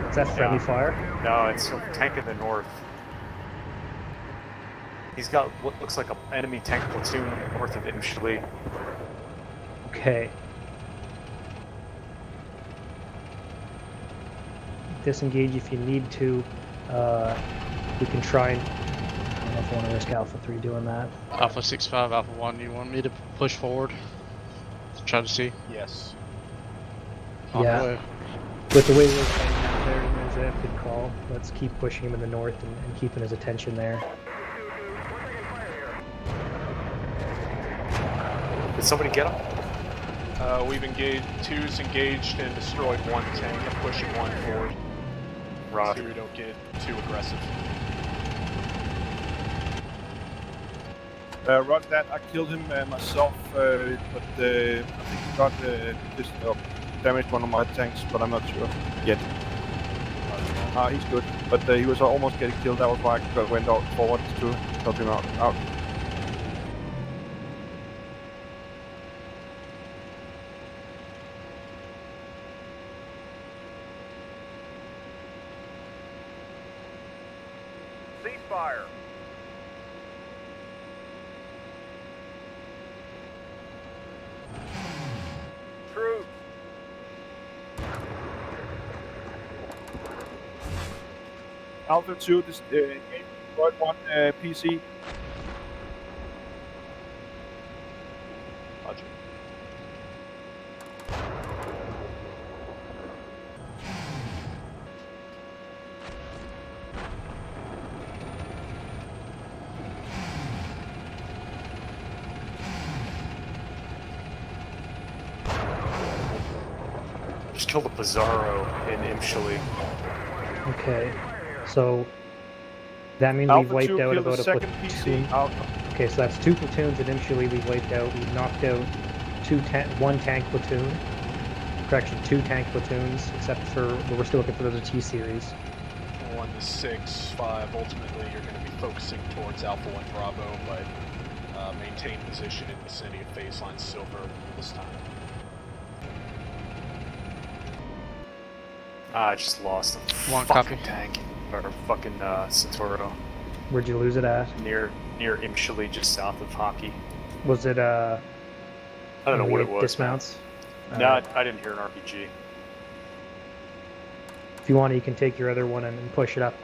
Is that friendly fire? No, it's a tank in the north. He's got what looks like an enemy tank platoon north of Imshali. Okay. Disengage if you need to. We can try and... I don't know if I want to risk Alpha 3 doing that. Alpha 65 Alpha 1, you want me to push forward? Try to see? Yes. Yeah. With the way we're fighting out there, there's a good call. Let's keep pushing him in the north and keeping his attention there. Did somebody get him? We've engaged, 2's engaged and destroyed 1 tank. I'm pushing 1 forward. Roger. So we don't get too aggressive. Roger that. I killed him myself, but I think he got damaged one of my tanks, but I'm not sure yet. He's good, but he was almost getting killed. That was why I went out forward to help him out. Ceasefire. Truth. Alpha 2, this destroyed 1 PC. Roger. Just killed a Pizarro in Imshali. Okay. So that means Alpha we've wiped 2 out killed about the a second platoon. PC. Okay, so that's 2 platoons at Imshali we've wiped out. We've knocked out 1 tank platoon. Correction, 2 tank platoons, except for we're still looking for the T series. 1 to 6, 5. Ultimately, you're going to be focusing towards Alpha 1 Bravo, but maintain position in vicinity of phase line Silver this time. I just lost a fucking tank. Or fucking Centauro. Where'd you lose it at? Near Imshali, just south of Hockey. Was it I don't know what it was. Dismounts? No, I didn't hear an RPG. If you want, you can take your other one and push it up.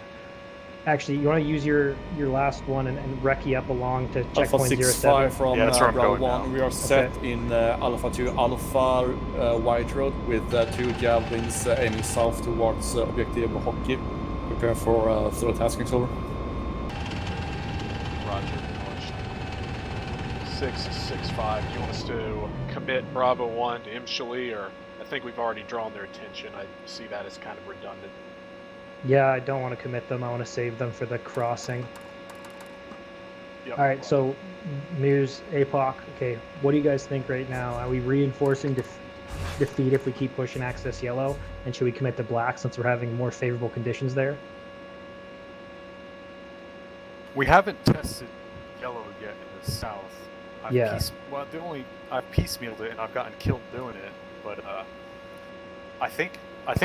Actually, you want to use your last one and recce up along to Alpha checkpoint 6-5 07. from Bravo 1. We are set in Alpha 2 Alpha White Road with 2 javelins aiming south towards objective Hockey. Prepare for thorough tasking over. Roger. 6-5. Do you want us to commit Bravo 1 to Imshali, or I think we've already drawn their attention. I see that as kind of redundant. Yeah, I don't want to commit them. I want to save them for the crossing. Yep. Alright, so Muse, APOC, okay, what do you guys think right now? Are we reinforcing defeat if we keep pushing access yellow? And should we commit to black since we're having more favorable conditions there? We haven't tested yellow yet in the south. Yeah. I've piecemealed it and I've gotten killed doing it, but I think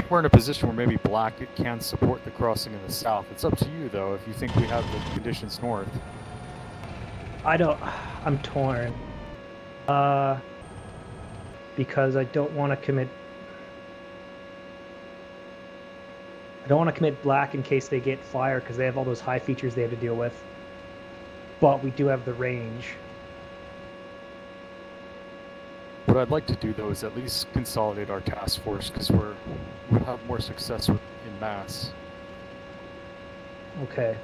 we're in a position where maybe black can support the crossing in the south. It's up to you though if you think we have the conditions north. I'm torn. Because I don't want to commit black in case they get fire because they have all those high features they have to deal with. But we do have the range. What I'd like to do though is at least consolidate our task force because we'll have more success in mass. Okay.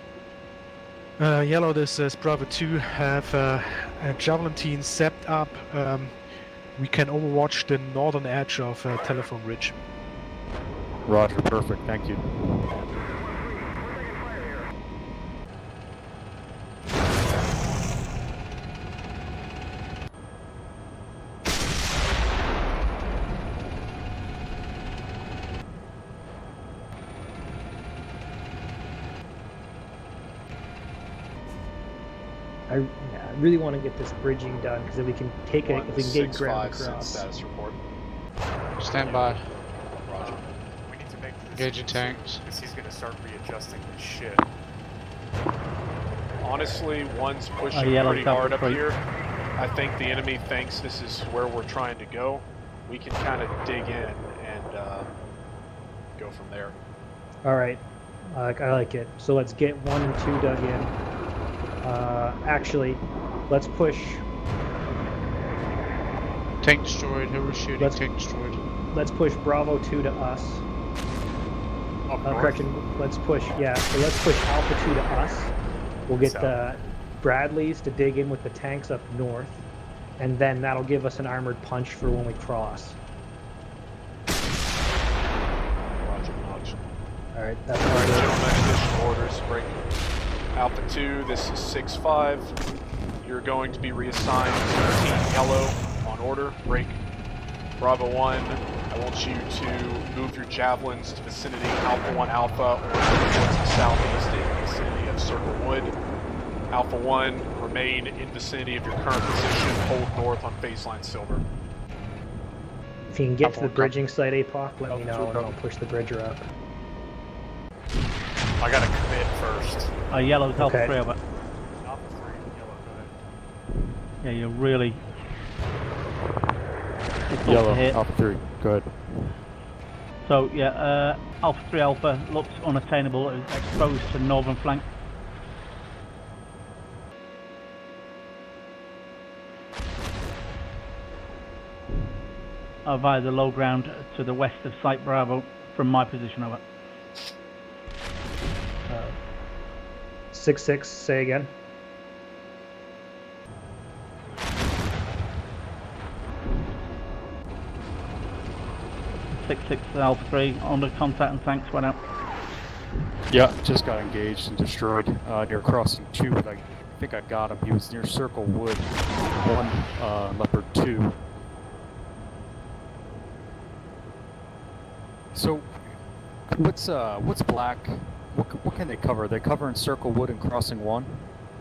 Yellow, this is Bravo 2, have a Javelin team set up. We can overwatch the northern edge of Telephone Ridge. Roger, perfect, thank you. I really want to get this bridging done because if we can take it, if we can get ground across. Status report. Stand by. Roger. We need to make this Engaging tanks. because he's going to start readjusting his shit. Honestly, one's pushing yellow pretty hard up cover, here. I think the enemy thinks this is where we're trying to go. We can kind of dig in and go from there. All right, I like it. So let's get 1 and 2 dug in. Actually, let's push. Tank destroyed. Whoever's shooting, tank destroyed. Let's push Bravo 2 to us. Correction. Let's push. Yeah. So let's push Alpha 2 to us. We'll get the Bradleys to dig in with the tanks up north, and then that'll give us an armored punch for when we cross. Roger, Roger. All right. That's part of it. Gentlemen, additional orders. Break. Alpha 2, this is 6-5. You're going to be reassigned to Team Yellow on order. Break. Bravo 1, I want you to move your javelins to vicinity Alpha 1 Alpha or towards the southeast in vicinity of Circle Wood. Alpha 1, remain in vicinity of your current position. Hold north on baseline Silver. If you can get to the bridging site, APOC, let me know, and I'll push the bridger up. I gotta commit first. Yellow's Alpha Okay. 3 over. Alpha 3, yellow, go ahead. Yeah, you're really... Yellow, hit. Alpha 3, go ahead. So, yeah, Alpha 3 Alpha looks unattainable, it's exposed to northern flank. Via the low ground to the west of Site Bravo from my position over. 6-6, say again. Six Alpha 3 under contact and tanks went out. Yeah, just got engaged and destroyed near crossing 2, but I think I got him. He was near Circle Wood 1, Leopard 2. So, what's black? What can they cover? They cover in Circle Wood and crossing 1?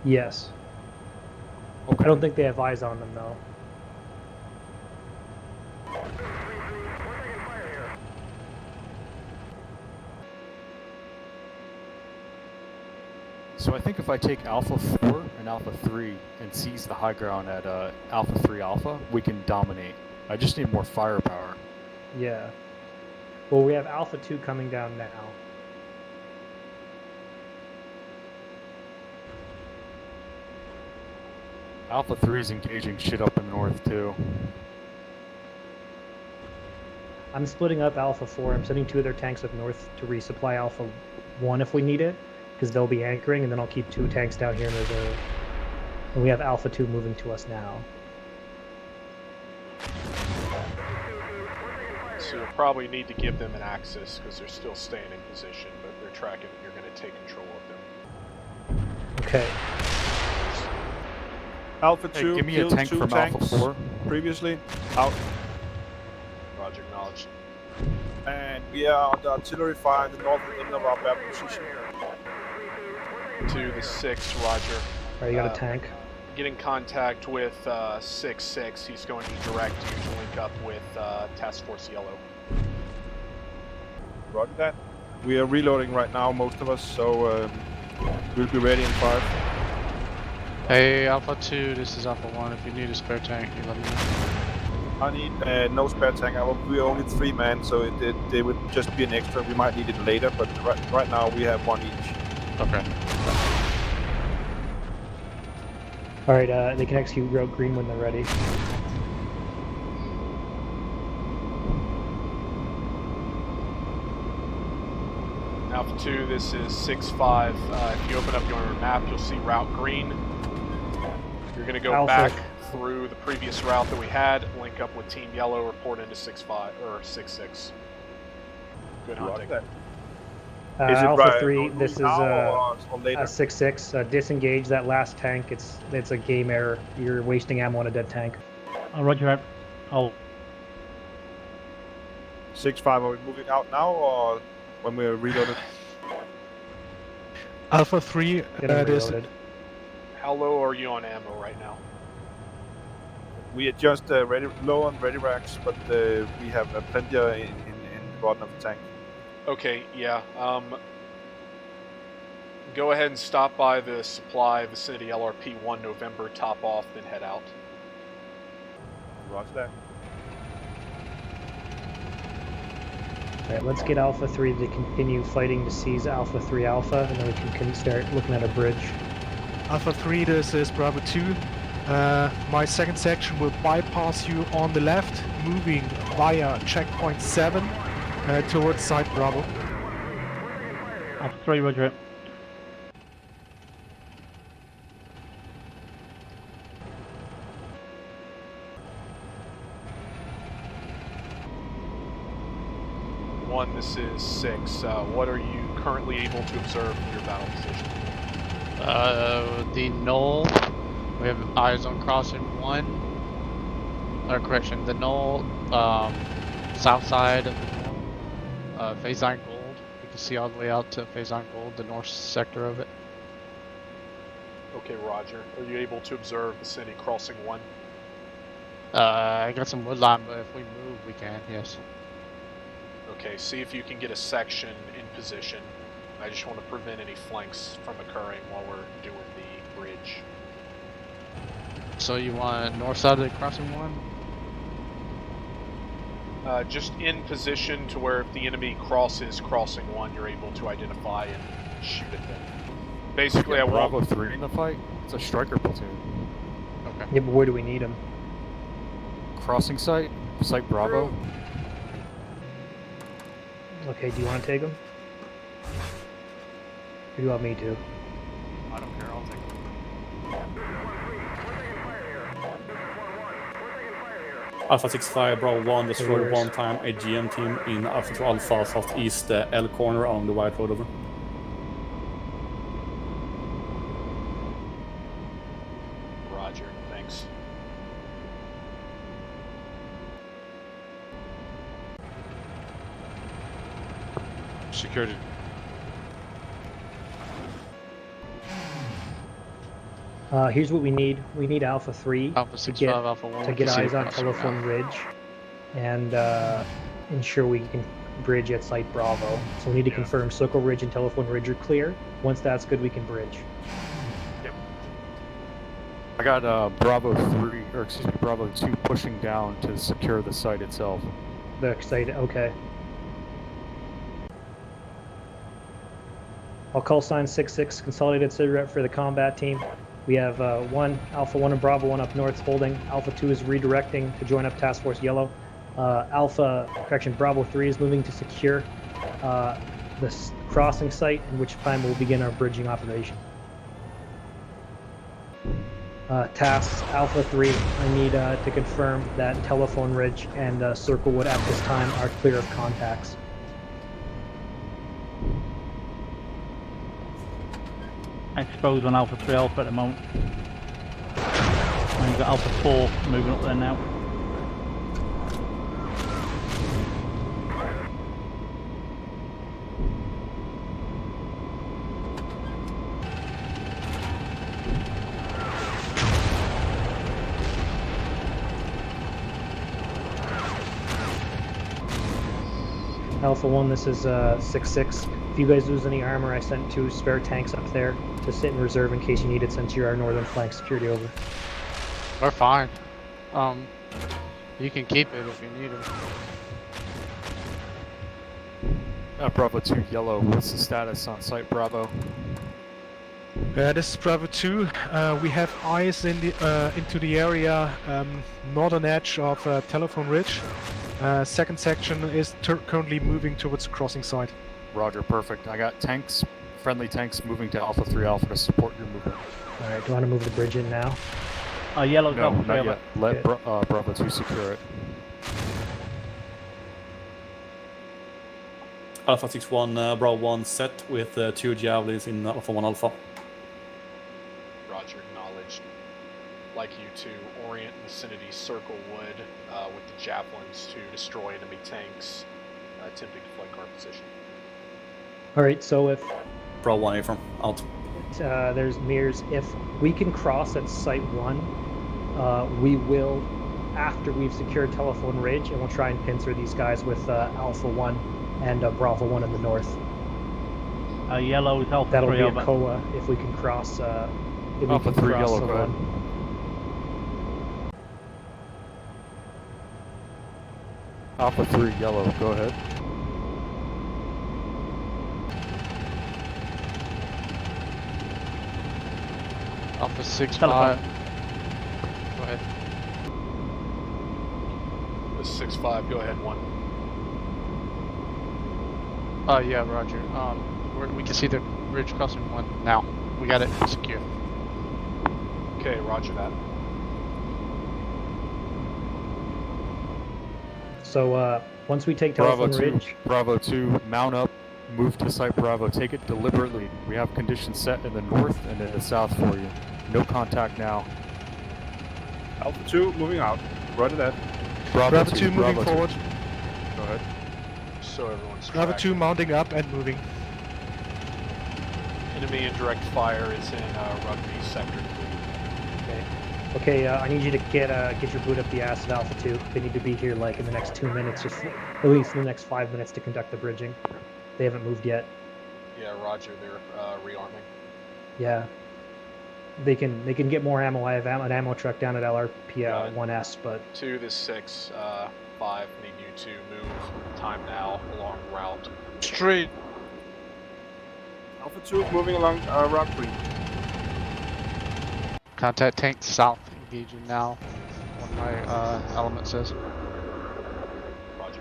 Yes. Okay. I don't think they have eyes on them though. So I think if I take Alpha 4 and Alpha 3 and seize the high ground at Alpha 3 Alpha, we can dominate. I just need more firepower. Yeah. Well, we have Alpha 2 coming down now. Alpha 3 is engaging shit up in the north too. I'm splitting up Alpha 4. I'm sending 2 of their tanks up north to resupply Alpha 1 if we need it, because they'll be anchoring, and then I'll keep 2 tanks down here in reserve. And we have Alpha 2 moving to us now. So you'll probably need to give them an axis because they're still staying in position, but they're tracking that you're going to take control of them. Okay. Alpha Hey, 2, give me a killed tank 2 from tanks Alpha 4. previously. Out. Roger, acknowledged. And we are under artillery fire in the northern end of our battle position. To the 6, Roger. Alright, you got a tank. Get in contact with 6-6. He's going to direct you to link up with Task Force Yellow. Roger that. We are reloading right now, most of us, so we'll be ready in 5. Hey, Alpha 2, this is Alpha 1. If you need a spare tank, you let me know. I need no spare tank. We're only 3 men, so it would just be an extra. We might need it later, but right now we have 1 each. Okay. Alright, they can execute road green when they're ready. Alpha 2, this is 6-5. If you open up your map, you'll see route green. You're going to go Alpha. back through the previous route that we had, link up with Team Yellow, report into 6-5 or 6-6. Good hunting. Is it Alpha right 3, this is now or later? 6-6. Disengage that last tank. It's a game error. You're wasting ammo on a dead tank. Roger that. I'll 6-5, are we moving out now or when we're reloaded? Alpha 3, Getting this reloaded. How low are you on ammo right now? We are just low on ready racks, but we have plenty in the bottom of the tank. Okay, yeah. Go ahead and stop by the supply vicinity LRP 1 November, top off, then head out. Roger that. Alright, let's get Alpha 3 to continue fighting to seize Alpha 3 Alpha, and then we can start looking at a bridge. Alpha 3, this is Bravo 2. My second section will bypass you on the left, moving via checkpoint 7 towards site Bravo. Alpha 3, roger it. One, this is 6. What are you currently able to observe from your battle position? The knoll. We have eyes on crossing 1. Or correction, the knoll, south side of the knoll, Phasine Gold. You can see all the way out to Phasine Gold, the north sector of it. Okay, Roger. Are you able to observe vicinity crossing 1? I got some woodline, but if we move, we can, yes. Okay, see if you can get a section in position. I just want to prevent any flanks from occurring while we're doing the bridge. So you want north side of the crossing 1? Just in position to where if the enemy crosses crossing 1, you're able to identify and shoot at them. Basically, I want... Bravo 3 in the fight? It's a striker platoon. Okay. Yeah, but where do we need them? Crossing site? Site Bravo? Okay, do you want to take them? Or do you want me to? I don't care, I'll take it. Alpha 6-5, Bravo 1 destroyed Yours. one time a GM team in Alpha 2 Alpha southeast L corner on the white road over. Roger, thanks. Security. Here's what we need. We need Alpha 3 Alpha to 6, get, 5, Alpha 1. to get See eyes on crossing Telephone now. Ridge and ensure we can bridge at Site Bravo. So we need to confirm Circle Ridge and Telephone Ridge are clear. Once that's good, we can bridge. I got Bravo 3, or excuse me, Bravo 2 pushing down to secure the site itself. The site, okay. I'll call sign 6-6, consolidated sit rep for the combat team. We have Alpha 1 and Bravo 1 up north holding. Alpha 2 is redirecting to join up Task Force Yellow. Bravo 3 is moving to secure the crossing site, in which time we'll begin our bridging operation. Tasks Alpha 3, I need to confirm that Telephone Ridge and Circlewood at this time are clear of contacts. Exposed on Alpha 3 Alpha at the moment. And you've got Alpha 4 moving up there now. Alpha 1, this is 6-6. If you guys lose any armor, I sent 2 spare tanks up there to sit in reserve in case you need it, since you're our northern flank security. Over. We're fine. You can keep it if you need it. Bravo 2 yellow, what's the status on site Bravo? This is Bravo 2. We have eyes in the into the area northern edge of Telephone Ridge. Second section is currently moving towards the crossing site. Roger, perfect. I got tanks, friendly tanks moving to Alpha 3 Alpha to support your movement. Alright, do you want to move the bridge in now? Yellow's No, Alpha 3 not Alpha. yet. Let Bravo 2 secure it. Alpha 6-1, Bravo 1 set with 2 Javelins in Alpha 1 Alpha. Roger, acknowledged. Like you to orient vicinity circle wood with the javelins to destroy enemy tanks attempting to flank our position. Alright, so if Bravo 1 A from out. there's mirrors, if we can cross at Site 1, we will, after we've secured Telephone Ridge, and we'll try and pincer these guys with Alpha 1 and Bravo 1 in the north. Yellow's Alpha That'll 3 be a Alpha. COA if we can cross. If we Alpha can 3 cross yellow, the go ahead. one. Alpha 3 yellow, go ahead. Alpha 6-5. Telephone. Go ahead. This 6-5, go ahead, 1. Yeah, Roger. We can see the ridge crossing 1 now. We got it secure. Okay, roger that. So once we take Bravo Telephone 2, Ridge, Bravo 2, mount up, move to site Bravo, take it deliberately. We have conditions set in the north and in the south for you. No contact now. Alpha 2 moving out. Roger that. Bravo 2 moving Bravo 2. forward. Go ahead. So everyone's Bravo tracking. 2 mounting up and moving. Enemy indirect fire is in Rugby Sector 3. okay, I need you to get your boot up the ass of Alpha 2. They need to be here like in the next 2 minutes, just at least in the next 5 minutes to conduct the bridging. They haven't moved yet. Yeah, roger, they're rearming. Yeah. They can get more ammo. I have an ammo truck down at LRP Got it. 1S, but 2 to 6, 5, need you to move time now along route. Straight. Alpha 2 moving along Rock 3. Contact tank south. Engaging now. One of my element says. Roger.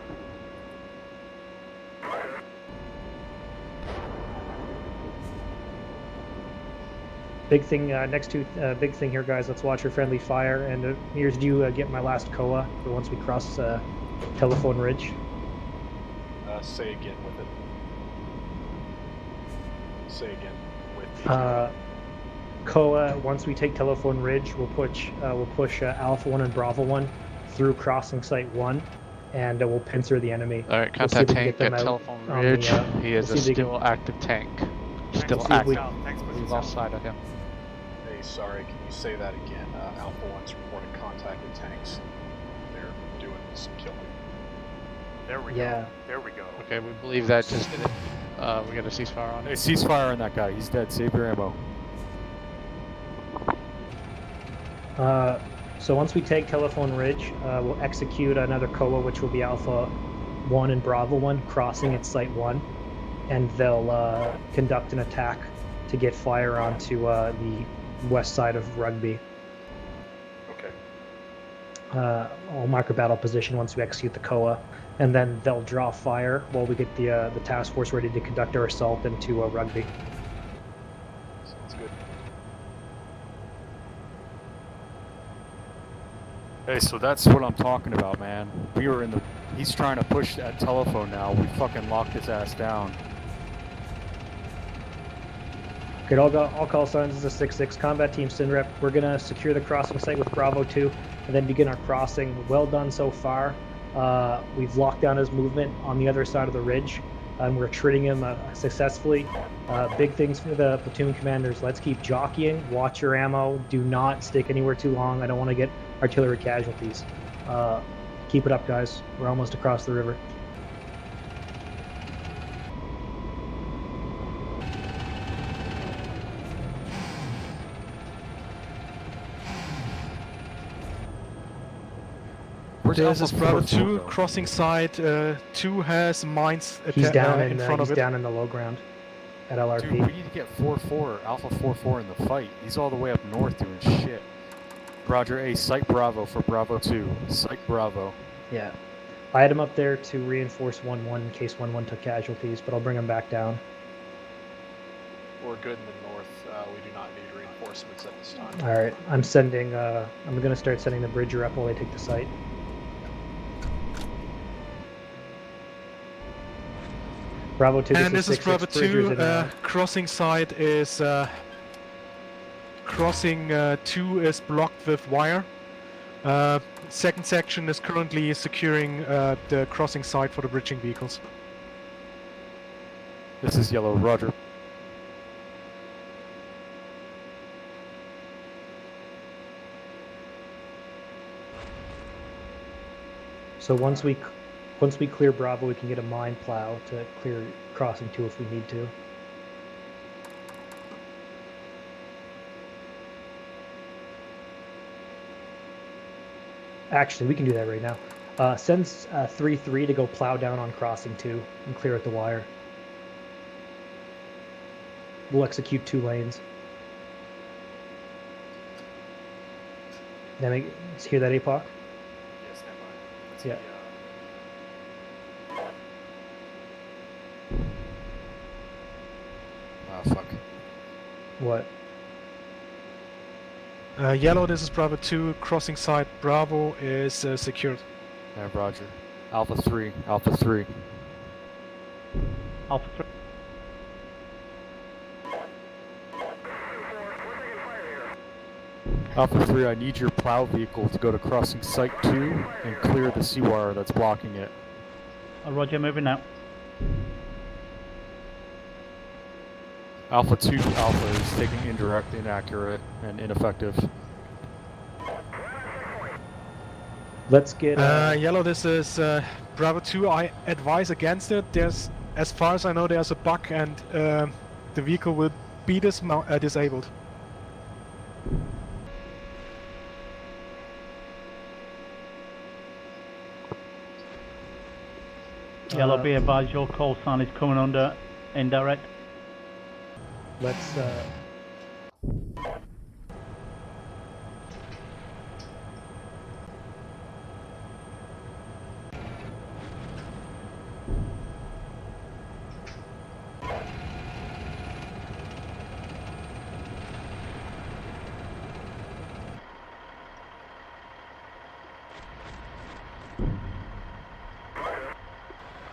big thing big thing here, guys. Let's watch your friendly fire. And here's you get my last COA for once we cross Telephone Ridge. Say again with it. Say again with the COA, once we take Telephone Ridge, we'll push Alpha 1 and Bravo 1 through crossing Site 1, and we'll pincer the enemy. Alright, We'll see if contact we can tank get them at out Telephone on the, Ridge. He is we'll a see if we still active tank. Still see if we- active. We lost sight of him. Hey, sorry, can you say that again? Alpha 1's reporting contact with tanks. They're doing some killing. There we Yeah. go. There we go. Okay, we believe that just did it. We got a ceasefire on Hey, it. ceasefire on that guy. He's dead. Save your ammo. So once we take Telephone Ridge, we'll execute another COA, which will be Alpha 1 and Bravo 1 crossing at Site 1, and they'll conduct an attack to get fire onto the west side of Rugby. Okay. I'll mark a battle position once we execute the COA, and then they'll draw fire while we get the task force ready to conduct our assault into Rugby. Sounds good. Hey, so that's what I'm talking about, man. We were in the... He's trying to push that telephone now. We fucking locked his ass down. Okay, all call signs is a 6-6 combat team SINREP. We're gonna secure the crossing site with Bravo 2 and then begin our crossing. Well done so far. We've locked down his movement on the other side of the ridge, and we're treating him successfully. Big things for the platoon commanders. Let's keep jockeying. Watch your ammo. Do not stick anywhere too long. I don't want to get artillery casualties. Keep it up, guys. We're almost across the river. Where's This Alpha is Bravo 4-4 2, go? crossing side. 2 has mines He's down in front he's of it. down in the low ground at LRP. Dude, we need to get 4-4, Alpha 4-4 in the fight. He's all the way up north doing shit. Roger, A, Site Bravo for Bravo 2. Site Bravo. Yeah. I had him up there to reinforce 1-1 in case 1-1 took casualties, but I'll bring him back down. We're good in the north. We do not need reinforcements at this time. All right, I'm sending. I'm gonna start sending the bridger up while they take the site. Bravo 2. And this is 6-6 Bravo bridgers 2. in, Crossing side is crossing 2 is blocked with wire. Second section is currently securing the crossing side for the bridging vehicles. This is Yellow, Roger. So once we clear Bravo, we can get a mine plow to clear crossing 2 if we need to. Actually, we can do that right now. Sends 3-3 to go plow down on crossing 2 and clear at the wire. We'll execute 2 lanes. Now, hear that, APOC? Yeah, stand by. Let's Yeah. Oh, fuck. What? Yellow, this is Bravo 2. Crossing side Bravo is secured. Yeah, Roger. Alpha 3, Alpha 3. Alpha 3. Alpha 3, I need your plow vehicle to go to crossing site 2 and clear the seawire that's blocking it. Roger, moving now. Alpha 2 Alpha is taking indirect, inaccurate, and ineffective. Let's get. Yellow, this is Bravo 2. I advise against it. There's, as far as I know, there's a bug and the vehicle will be disabled. Yellow, be advised your call sign is coming under indirect. Let's.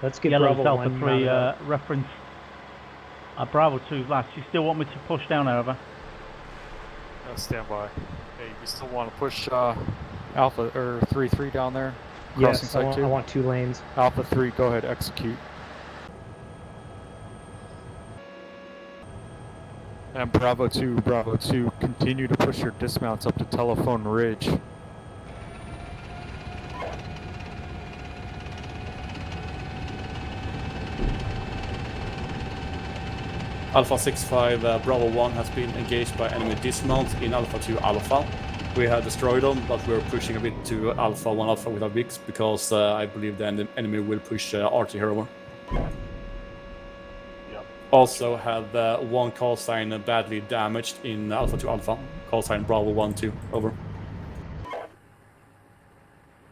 Let's get Yellow's Bravo Alpha 1 3 mounted up. reference. Bravo 2's last. You still want me to push down, however? Stand by. Hey, we still want to push Alpha or 3-3 down there? Crossing Yes, site 2? I want 2 lanes. Alpha 3, go ahead, execute. And Bravo 2, continue to push your dismounts up to Telephone Ridge. Alpha 6-5 Bravo 1 has been engaged by enemy dismount in Alpha 2 Alpha. We have destroyed them, but we're pushing a bit to Alpha 1 Alpha with our VIX because I believe the enemy will push RT here over. Yep. Also have 1 call sign badly damaged in Alpha 2 Alpha. Call sign Bravo 1-2, over.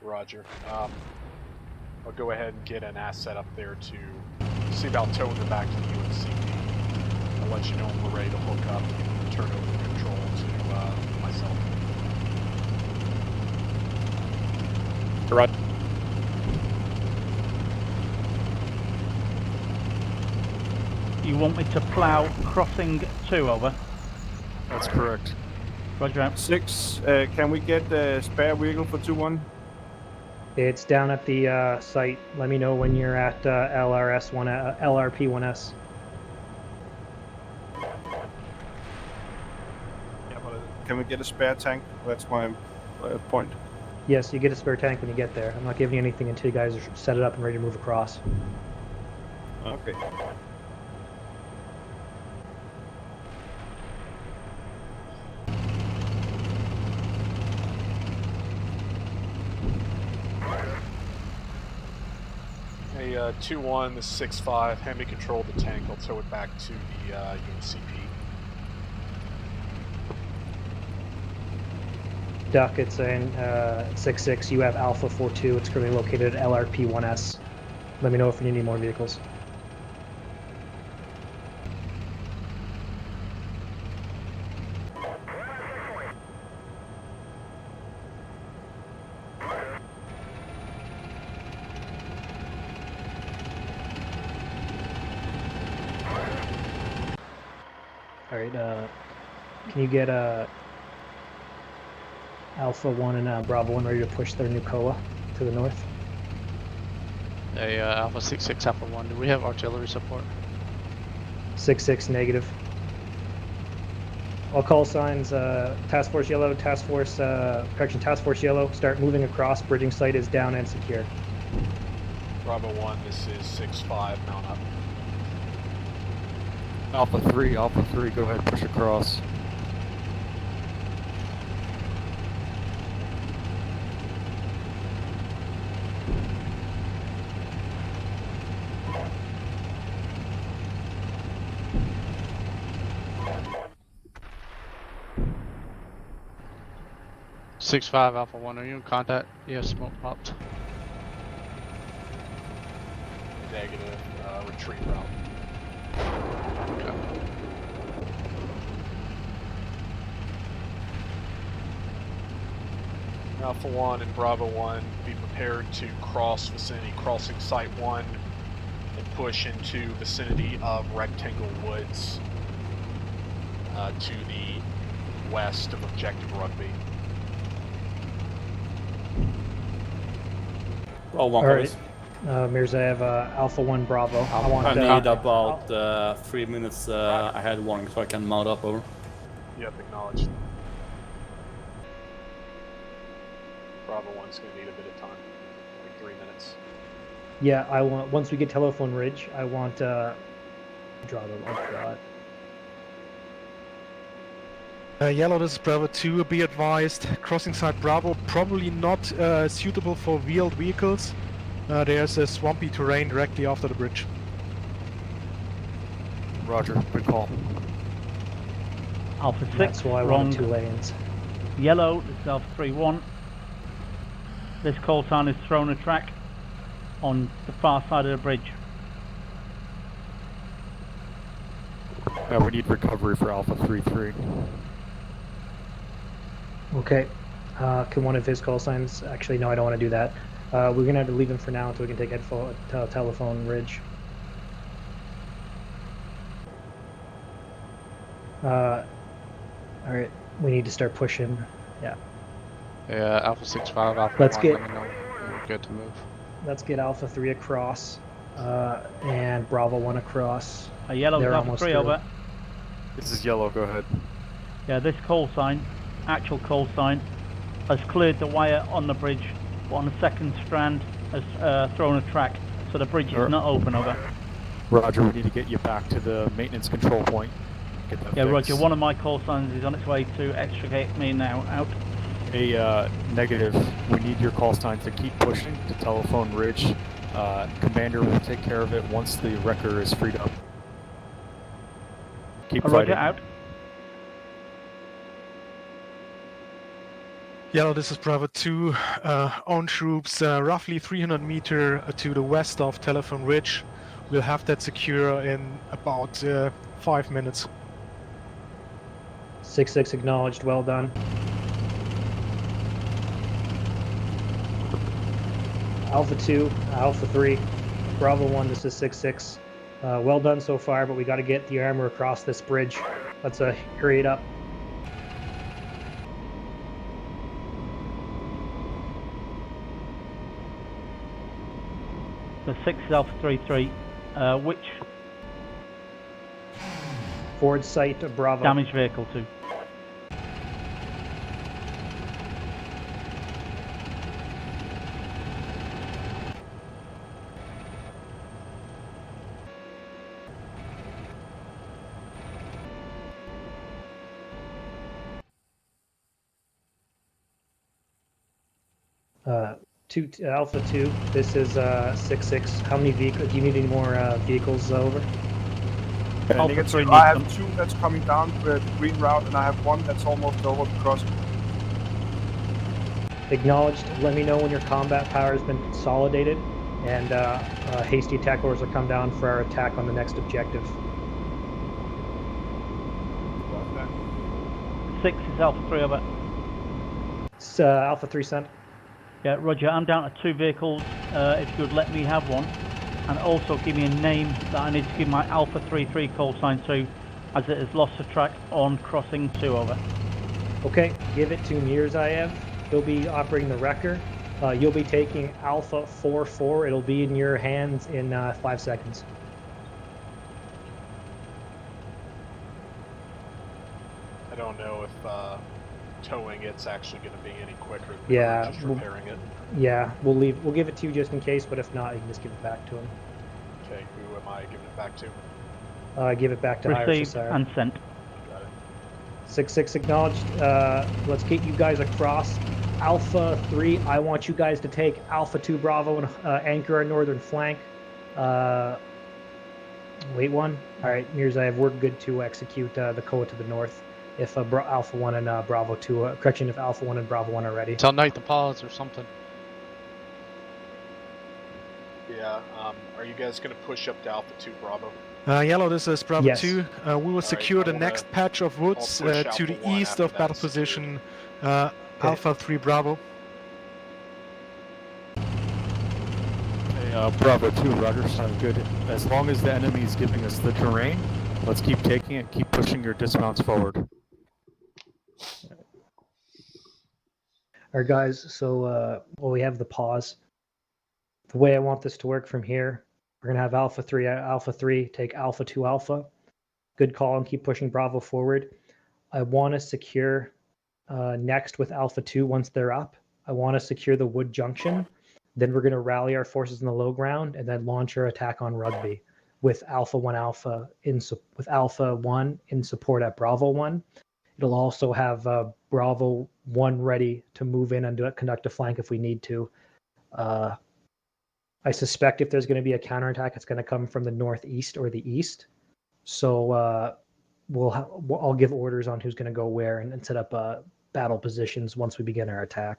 Roger. I'll go ahead and get an asset up there to see about towing them back to the UNCP. I'll let you know when we're ready to hook up and turn over the control to myself. Right. You want me to plow crossing 2 over? That's correct. Roger out. 6, can we get a spare vehicle for 2-1? It's down at the site. Let me know when you're at LRP1S. Yeah, but can we get a spare tank? That's my point. Yes, you get a spare tank when you get there. I'm not giving you anything until you guys are set it up and ready to move across. Okay. 2-1, this is 6-5. Hand me control of the tank. I'll tow it back to the UNCP. Duck, it's in 6-6. You have Alpha 4-2. It's currently located at LRP 1S. Let me know if you need any more vehicles. Alright, can you get Alpha 1 and Bravo 1 ready to push their new COA to the north? Hey, Alpha 6-6, Alpha 1, do we have artillery support? 6-6 negative. All call signs, Task Force Yellow, Task Force Yellow, start moving across. Bridging site is down and secure. Bravo 1, this is 6-5, mount up. Alpha 3, go ahead, push across. Six five Alpha 1, are you in contact? Yeah, smoke popped. Negative, retreat route. Okay. Alpha 1 and Bravo 1, be prepared to cross vicinity crossing Site 1 and push into vicinity of Rectangle Woods to the west of Objective Rugby. Well, one Alright, Mirza, I have Alpha 1 Bravo. I need about 3 minutes ahead warning so I can mount up over. Yep, acknowledged. Bravo 1's going to need a bit of time, like 3 minutes. Yeah, I want, once we get Telephone Ridge, I want, draw it. Yellow, this is Bravo 2. Be advised, crossing site Bravo probably not suitable for wheeled vehicles. There's a swampy terrain directly after the bridge. Roger, good call. Alpha 6, That's why I wrong. wanted 2 lanes. Yellow, this is Alpha 3-1. This call sign is thrown a track on the far side of the bridge. We need recovery for Alpha 3-3. Okay. Can one of his call signs... Actually, no, I don't want to do that. We're going to have to leave him for now until we can take Telephone Ridge. Alright, we need to start pushing. Yeah. Yeah, Alpha 6-5, Alpha Let's 1, get- let me know when we're good to move. Let's get Alpha 3 across. And Bravo 1 across. Yellow is They're Alpha almost 3, through. over. This is Yellow, go ahead. Yeah, this call sign, actual call sign, has cleared the wire on the bridge, but on the second strand has thrown a track, so the bridge is not open, over. Roger, we need to get you back to the maintenance control point. Get that Yeah, fixed. Roger, one of my call signs is on its way to extricate me now, out. Negative. We need your call sign to keep pushing to Telephone Ridge. Commander will take care of it once the wrecker is freed up. Keep Roger, fighting. out. Yellow, this is Bravo 2. Own troops roughly 300 meter to the west of Telephone Ridge. We'll have that secure in about 5 minutes. 6-6 acknowledged, well done. Alpha 2, Alpha 3, Bravo 1, this is 6-6. Well done so far, but we got to get the armor across this bridge. Let's hurry it up. The 6 is Alpha 3-3, which Forward sight of Bravo. damaged vehicle to? Alpha 2, this is 6-6. How many vehicles? Do you need any more vehicles over? Alpha Negative. 3 I needs have 2 that's coming down the green route, and I have 1 that's almost over the crossing. Acknowledged. Let me know when your combat power has been consolidated, and hasty attack orders will come down for our attack on the next objective. 6 is Alpha 3 over. It's, Alpha 3 sent. Yeah, Roger. I'm down to 2 vehicles. If you would let me have one, and also give me a name that I need to give my Alpha 3-3 call sign to, as it has lost the track on crossing 2 over. Okay, give it to Mirzaev. He'll be operating the wrecker. You'll be taking Alpha 4-4. It'll be in your hands in 5 seconds. I don't know if towing it's actually going to be any quicker than Yeah, just repairing it. Yeah, we'll give it to you just in case, but if not, you can just give it back to him. Okay, who am I giving it back to? Give it back to Higher Received Society. and sent. Got it. 6-6 acknowledged. Let's get you guys across. Alpha 3, I want you guys to take Alpha 2 Bravo and anchor our northern flank. Wait one. Alright, Mirzaev, we're good to execute the COA to the north. If Alpha 1 and Bravo 2, correction, if Alpha 1 and Bravo 1 are ready. Tell Knight to pause or something. Yeah, are you guys going to push up to Alpha 2 Bravo? Yellow, this is Bravo Yes. 2. We will secure the I wanna- next patch of woods I'll push to Alpha the 1 east after of battle that's position Okay. Alpha 3 Bravo. Hey, Bravo 2, Roger, sound good. As long as the enemy is giving us the terrain, let's keep taking it, keep pushing your dismounts forward. Alright guys, so we have the pause. The way I want this to work from here, we're going to have Alpha 3 take Alpha 2 Alpha. Good call and keep pushing Bravo forward. I want to secure next with Alpha 2 once they're up. I want to secure the Wood Junction. Then we're going to rally our forces in the low ground and then launch our attack on Rugby with Alpha 1 in support at Bravo 1. It'll also have Bravo 1 ready to move in and conduct a flank if we need to. I suspect if there's going to be a counterattack, it's going to come from the northeast or the east. So I'll give orders on who's going to go where and set up battle positions once we begin our attack.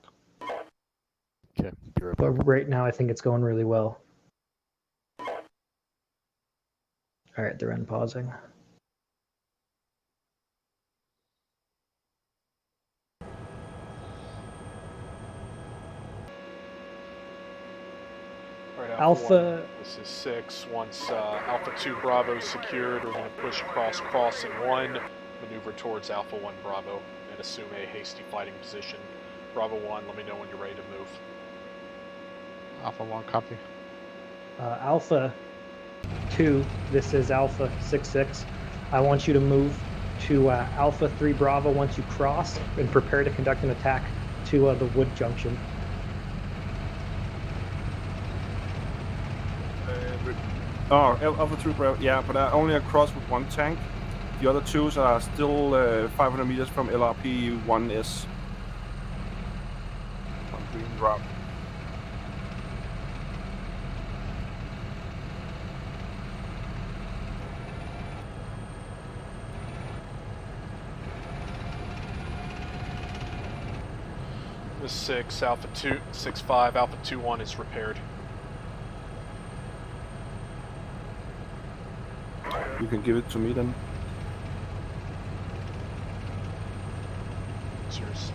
Okay, be right But back. right now, I think it's going really well. All right, they're unpausing. Alright, Alpha- 1, this is 6. Once Alpha 2 Bravo is secured, we're going to push across crossing 1, maneuver towards Alpha 1 Bravo, and assume a hasty fighting position. Bravo 1, let me know when you're ready to move. Alpha 1, copy. Alpha 2, this is Alpha 6-6. I want you to move to Alpha 3 Bravo once you cross and prepare to conduct an attack to the Wood Junction. Alpha 3 Bravo, yeah, but I only across with 1 tank. The other 2s are still 500 meters from LRP 1S. On green route. This is 6, Alpha 2, 6-5, Alpha 2-1 is repaired. You can give it to me then. It's yours.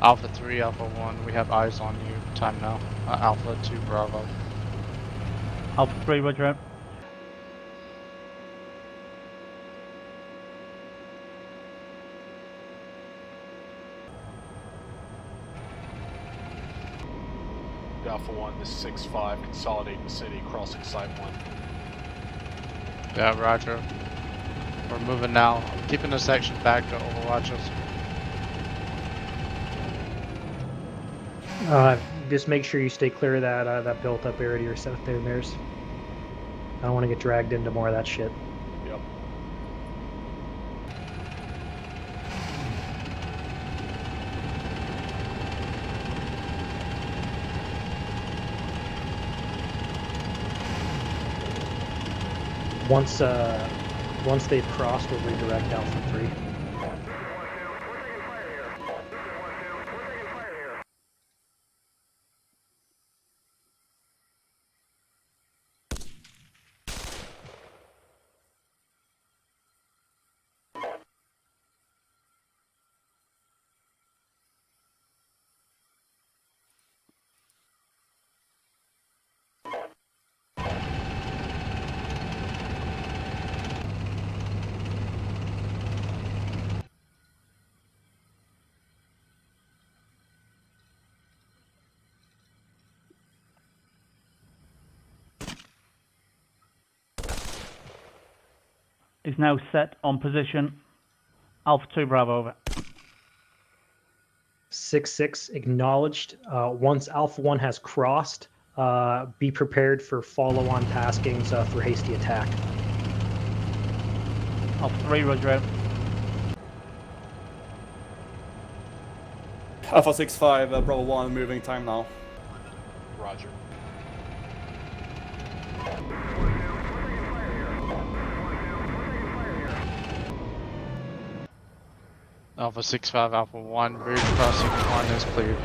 Alpha 3, Alpha 1, we have eyes on you. Time now. Alpha 2 Bravo. Alpha 3, roger out. Alpha 1, this is 6-5, consolidating the city, crossing Site 1. Yeah, roger. We're moving now. I'm keeping the section back to overwatch us. Just make sure you stay clear of that built-up area to your south there, Mares. I don't want to get dragged into more of that shit. Yep. Once they've crossed, we'll redirect Alpha 3. Is now set on position. Alpha 2 Bravo, over. 6-6 acknowledged. Once Alpha 1 has crossed, be prepared for follow-on taskings for hasty attack. Alpha 3, roger out. Alpha 6-5, Bravo 1, moving time now. Roger. Alpha 6-5, Alpha 1, bridge crossing 1 is cleared.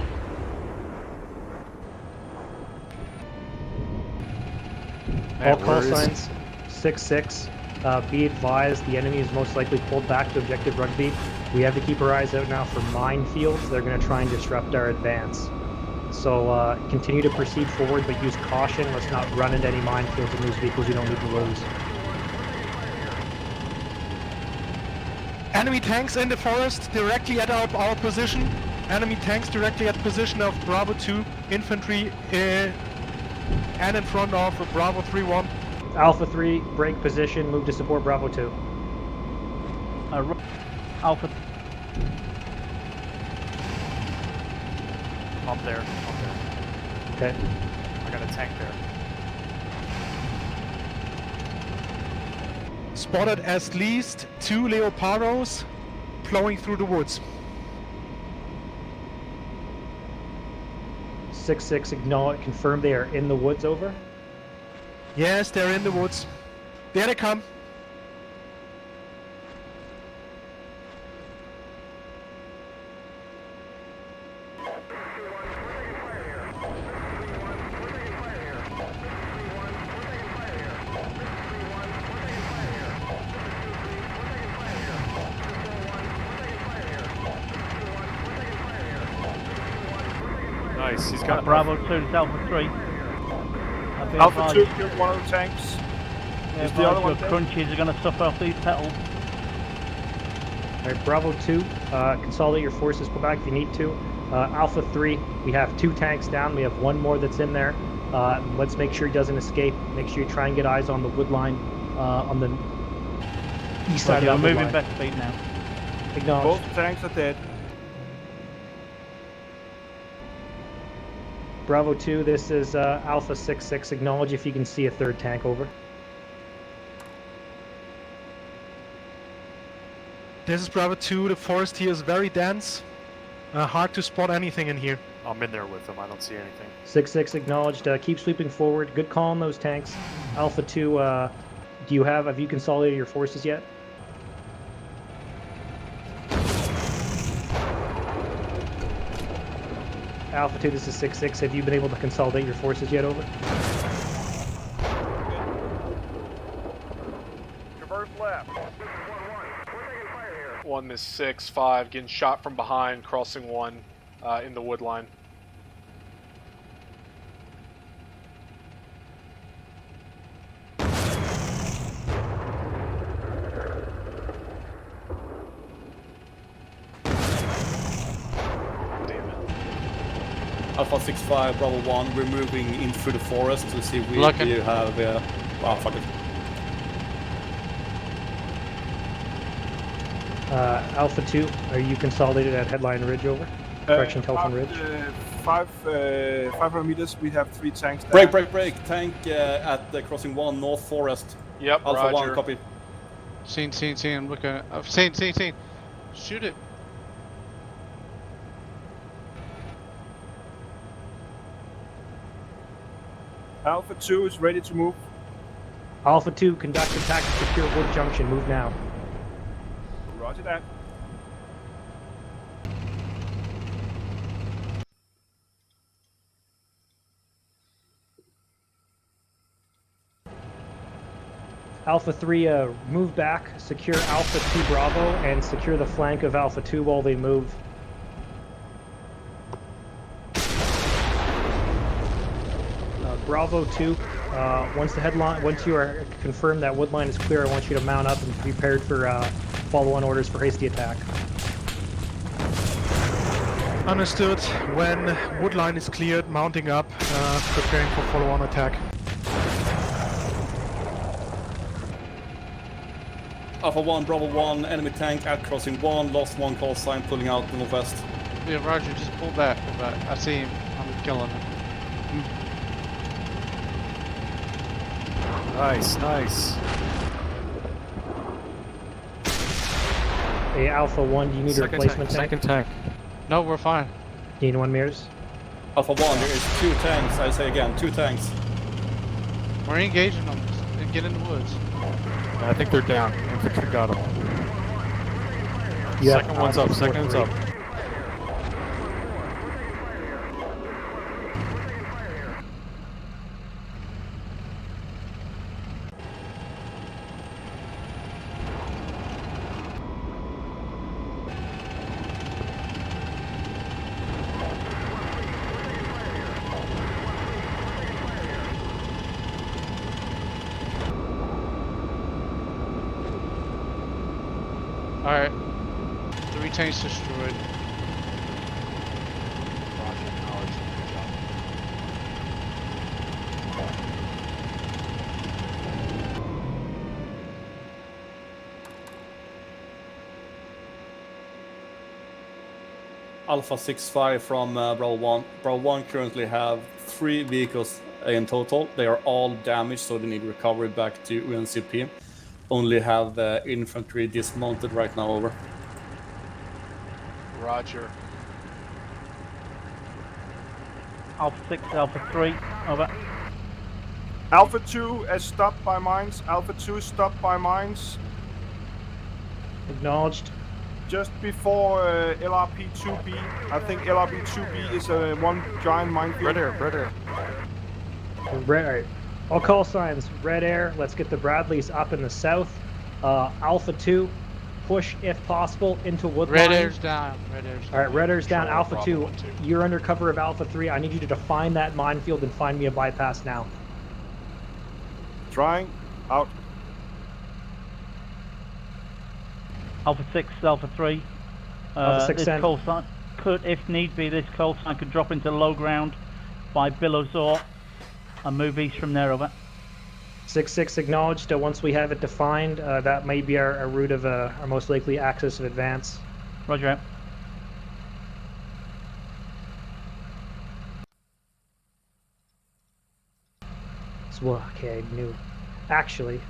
All call signs, 6-6. Be advised, the enemy is most likely pulled back to objective Rugby. We have to keep our eyes out now for minefields. They're going to try and disrupt our advance. So continue to proceed forward, but use caution. Let's not run into any minefields and lose vehicles we don't need to lose. Enemy tanks in the forest directly at our position. Enemy tanks directly at the position of Bravo 2 infantry and in front of Bravo 3-1. Alpha 3, break position, move to support Bravo 2. Alpha. Up there. Okay. I got a tank there. Spotted at least 2 Leopardos plowing through the woods. 6-6, acknowledge, confirm they are in the woods, over. Yes, they're in the woods. There they come. Nice, he's got Bravo 2 to Alpha 3. Alpha 2 killed one of the tanks. Is the other one your crunchies are going to suffer off these petals. Alright, Bravo 2, consolidate your forces, pull back if you need to. Alpha 3, we have 2 tanks down, we have 1 more that's in there. Let's make sure he doesn't escape. Make sure you try and get eyes on the wood line on the east side of the moving line. best speed now. Acknowledged. Both tanks are dead. Bravo 2, this is Alpha 6-6. Acknowledge if you can see a 3rd tank, over. This is Bravo 2. The forest here is very dense. Hard to spot anything in here. I'm in there with them. I don't see anything. 6-6 acknowledged. Keep sweeping forward. Good call on those tanks. Alpha 2, have you consolidated your forces yet? Alpha 2, this is 6-6. Have you been able to consolidate your forces yet, over? Reverse left. 1 is 6-5, getting shot from behind, crossing 1 in the wood line. Alpha 6-5, Bravo 1, we're moving in through the forest to see if we Looking. have... fuck it. Alpha 2, are you consolidated at Headline Ridge over? Correction, Telephone Ridge. 500 meters, we have 3 tanks there. Break. Tank at the crossing 1, North Forest. Yep, Alpha roger. 1, copy. Seen. I'm looking at. I've seen. Shoot it. Alpha 2 is ready to move. Alpha 2, conduct attack to secure Wood Junction. Move now. Roger that. Alpha 3, move back, secure Alpha 2 Bravo, and secure the flank of Alpha 2 while they move. Bravo 2, once you are confirmed that wood line is clear, I want you to mount up and be prepared for follow-on orders for hasty attack. Understood. When wood line is cleared, mounting up, preparing for follow-on attack. Alpha 1, Bravo 1, enemy tank at crossing 1, lost 1 call sign, pulling out northwest. Yeah, Roger, just pull back. I see him. I'm killing him. Nice. Hey, Alpha 1, do you need a replacement tank? Second tank. No, we're fine. Need 1 mirrors? Alpha 1, there is 2 tanks, I say again, 2 tanks. We're engaging them. Get in the woods. I think they're down. Infantry got them. Yeah, Second one's up. Alright. 3 tanks destroyed. Roger, knowledge. Good job. Alpha 6-5 from Bravo 1. Bravo 1 currently have 3 vehicles in total. They are all damaged, so they need recovery back to UNCP. Only have infantry dismounted right now, over. Roger. Alpha 6, Alpha 3, over. Alpha 2 is stopped by mines. Alpha 2 is stopped by mines. Acknowledged. Just before LRP 2B. I think LRP 2B is one giant minefield. Red air. Alright. All call signs, red air. Let's get the Bradleys up in the south. Alpha 2, push if possible into wood Red line. air's down. Alright, red air's down. Control Alpha 2, Bravo 2. you're under cover of Alpha 3. I need you to define that minefield and find me a bypass now. Trying. Out. Alpha 6, Alpha 3. Alpha 6 this send. call sign could, if need be, this call sign could drop into low ground by Billowsor and move east from there, over. 6-6 acknowledged. Once we have it defined, that may be our route of our most likely axis of advance. Roger out. So, okay, new. Actually,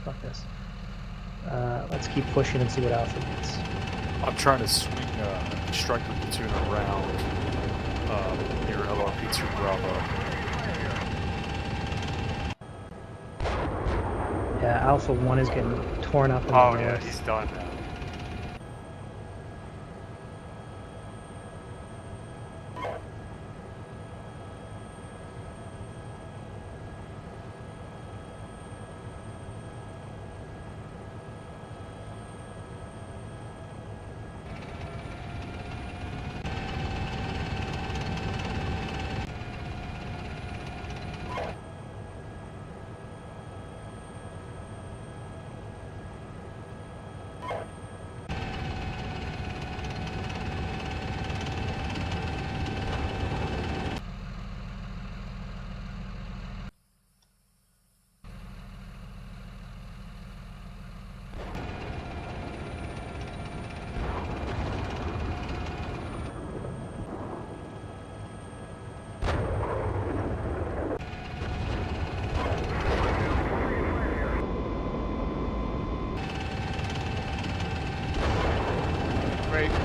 fuck this. Let's keep pushing and see what Alpha gets. I'm trying to swing Striker platoon around near LRP2 Bravo. Yeah, Alpha 1 is getting torn up in the Oh yeah, north. he's done now.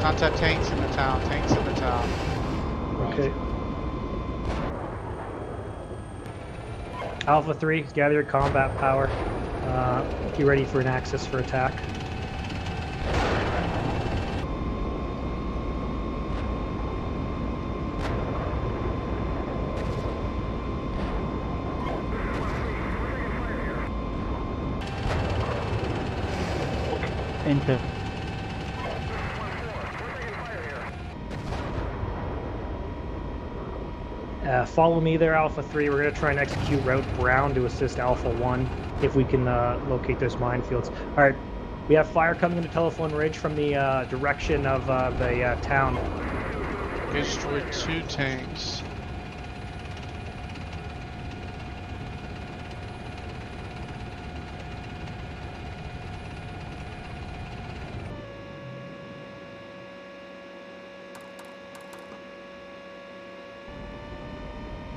Contact tanks in the town. Tanks in the town. Okay. Alpha 3, gather your combat power. Be ready for an access for attack. Into. Follow me there, Alpha 3. We're going to try and execute Route Brown to assist Alpha 1 if we can locate those minefields. All right, we have fire coming into Telephone Ridge from the direction of the town. They destroyed 2 tanks.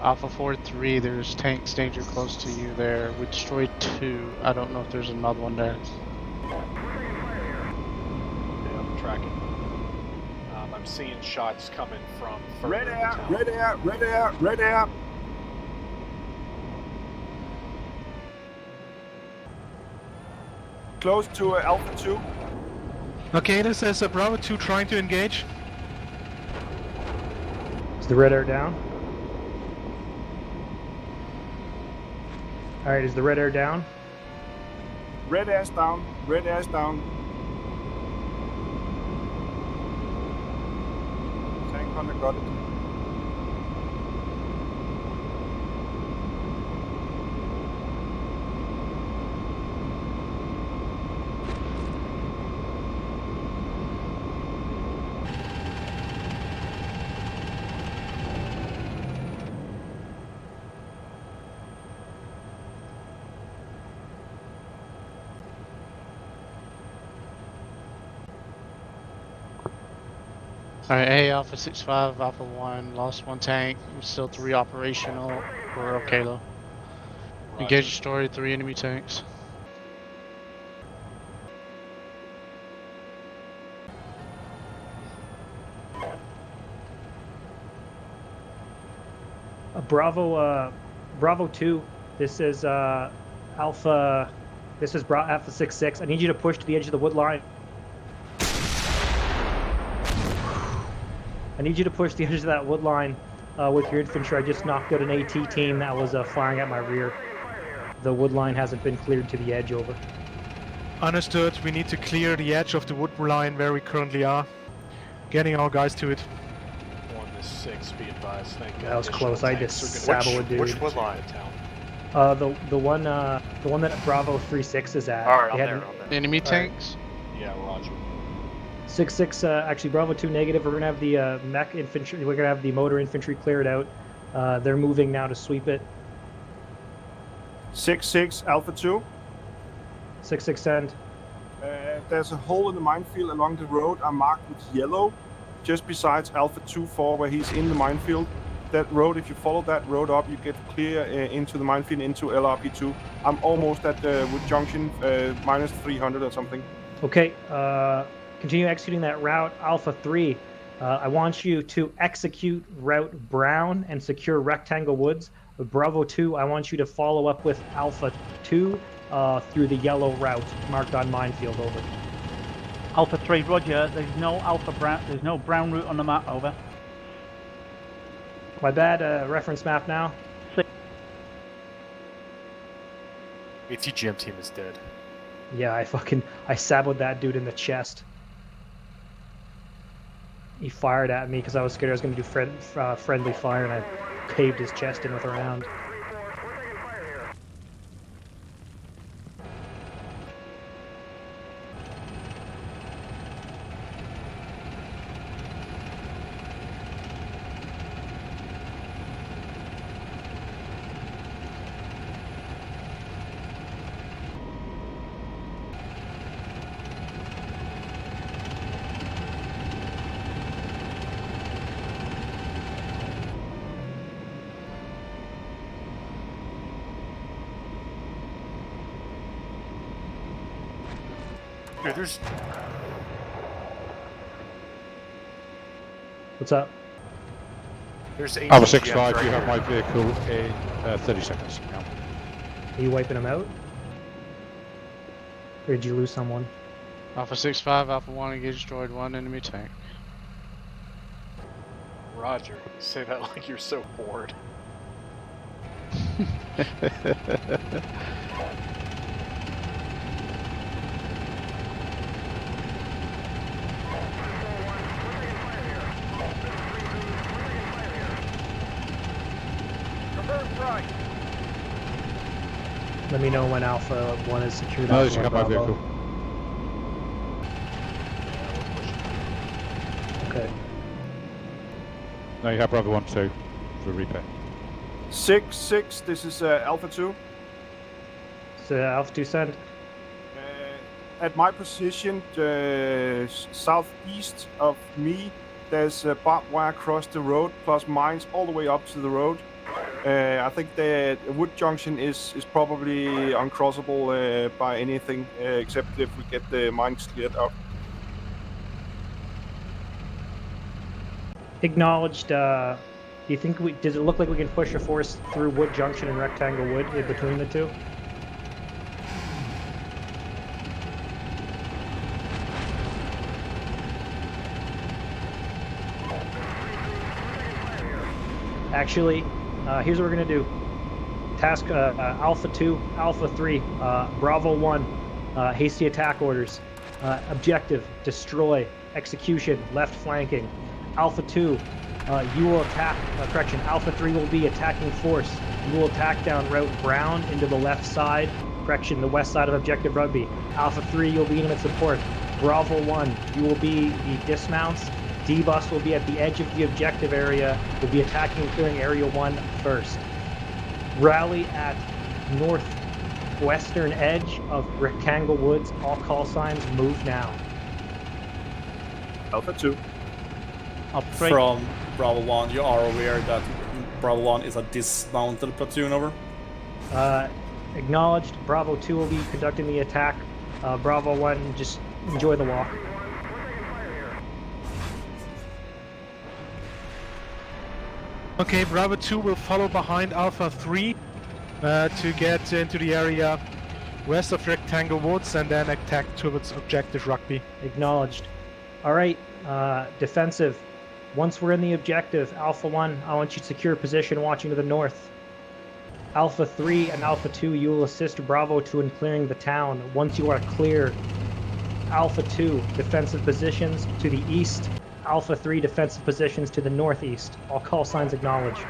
Alpha 4-3, there's tanks danger close to you there. We destroyed 2. I don't know if there's another one there. Yeah, I'm tracking. I'm seeing shots coming from further Red in air, town. red air, red air, red air. Close to Alpha 2. Okay, this is Bravo 2 trying to engage. Is the red air down? All right, is the red air down? Red air's down. Red air's down. Tank hunter got it. Alright, hey, Alpha 6-5, Alpha 1, lost 1 tank. We're still 3 operational. We're okay though. Engage destroyed 3 enemy tanks. Bravo 2. This is Alpha. This is Alpha 6-6. I need you to push to the edge of the wood line. I need you to push the edge of that wood line with your infantry. I just knocked out an AT team that was firing at my rear. The wood line hasn't been cleared to the edge, over. Understood. We need to clear the edge of the wood line where we currently are. Getting our guys to it. On this 6, be advised. Thank That was additional close. I tanks just are gonna- saddled a dude. Which wood line? The one that Bravo 3-6 is at. Alright, I'm They there, had- I'm there. Enemy tanks? Yeah, roger. 6-6, actually Bravo 2 negative. We're gonna have the mech infantry. We're gonna have the motor infantry cleared out. They're moving now to sweep it. 6-6, Alpha 2. 6-6 send. There's a hole in the minefield along the road. I'm marked with yellow, just besides Alpha 2-4, where he's in the minefield. That road, if you follow that road up, you get clear into the minefield, into LRP2. I'm almost at Wood Junction, minus 300 or something. Okay, continue executing that route. Alpha 3, I want you to execute Route Brown and secure Rectangle Woods. Bravo 2, I want you to follow up with Alpha 2 through the yellow route marked on minefield, over. Alpha 3, roger. There's no Alpha Brown. There's no brown route on the map, over. My bad, reference map now. ATGM team is dead. Yeah, I saboed that dude in the chest. He fired at me because I was scared I was going to do friendly fire, and I paved his chest in with a round. Dude, there's... What's up? There's Alpha ATGM 6-5, you right have my vehicle in 30 seconds now. Are you wiping them out? Or did you lose someone? Alpha 6-5, Alpha 1 engaged, destroyed 1 enemy tank. Roger, you say that like you're so bored. Let me know when Alpha 1 is secured. No, Alpha you have 1 my Bravo. vehicle. Okay. No, you have Bravo 1 too for repair. 6-6, this is Alpha 2. So Alpha 2 send. At my position, southeast of me, there's barbed wire across the road, plus mines all the way up to the road. I think the wood junction is probably uncrossable by anything except if we get the mines cleared up. Acknowledged. Do you think does it look like we can push a force through Wood Junction and Rectangle Wood in between the two? Actually, here's what we're gonna do. Task Alpha 2, Alpha 3, Bravo 1, hasty attack orders. Objective, destroy, execution, left flanking. Alpha 2, you will attack, Alpha 3 will be attacking force. You will attack down Route Brown into the left side, the west side of Objective Rugby. Alpha 3, you'll be unit support. Bravo 1, you will be the dismounts. D-Bus will be at the edge of the objective area, will be attacking and clearing Area 1 first. Rally at northwestern edge of Rectangle Woods. All call signs, move now. Alpha 2. Alpha 3. From Bravo 1, you are aware that Bravo 1 is a dismounted platoon, over? Acknowledged. Bravo 2 will be conducting the attack. Bravo 1, just enjoy the walk. Okay, Bravo 2 will follow behind Alpha 3 to get into the area west of Rectangle Woods and then attack towards Objective Rugby. Acknowledged. All right, defensive. Once we're in the objective, Alpha 1, I want you to secure position watching to the north. Alpha 3 and Alpha 2, you will assist Bravo 2 in clearing the town. Once you are clear, Alpha 2, defensive positions to the east. Alpha 3, defensive positions to the northeast. All call signs acknowledged.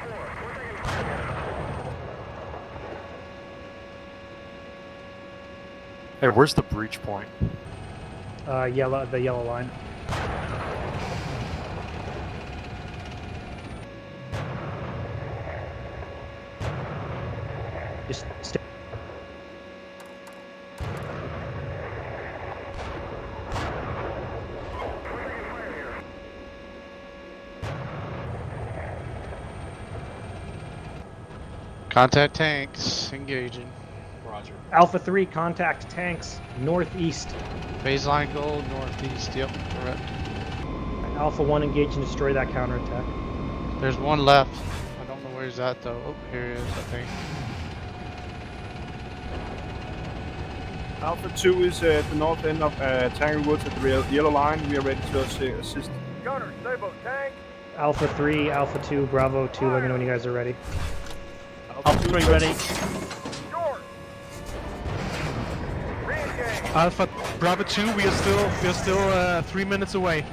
Hey, where's the breach point? The yellow line. Just stay. Contact tanks, engaging. Roger. Alpha 3, contact tanks northeast. Baseline goal, northeast, yep, correct. Alpha 1, engage and destroy that counterattack. There's one left. I don't know where he's at though. Oh, here he is, I think. Alpha 2 is at the north end of Tangle Woods at the yellow line. We are ready to assist. Gunner, stable tank. Alpha 3, Alpha 2, Bravo 2, let me know when you guys are ready. Alpha 3 ready. Short. Re-engage. Alpha Bravo 2, we are still 3 minutes away.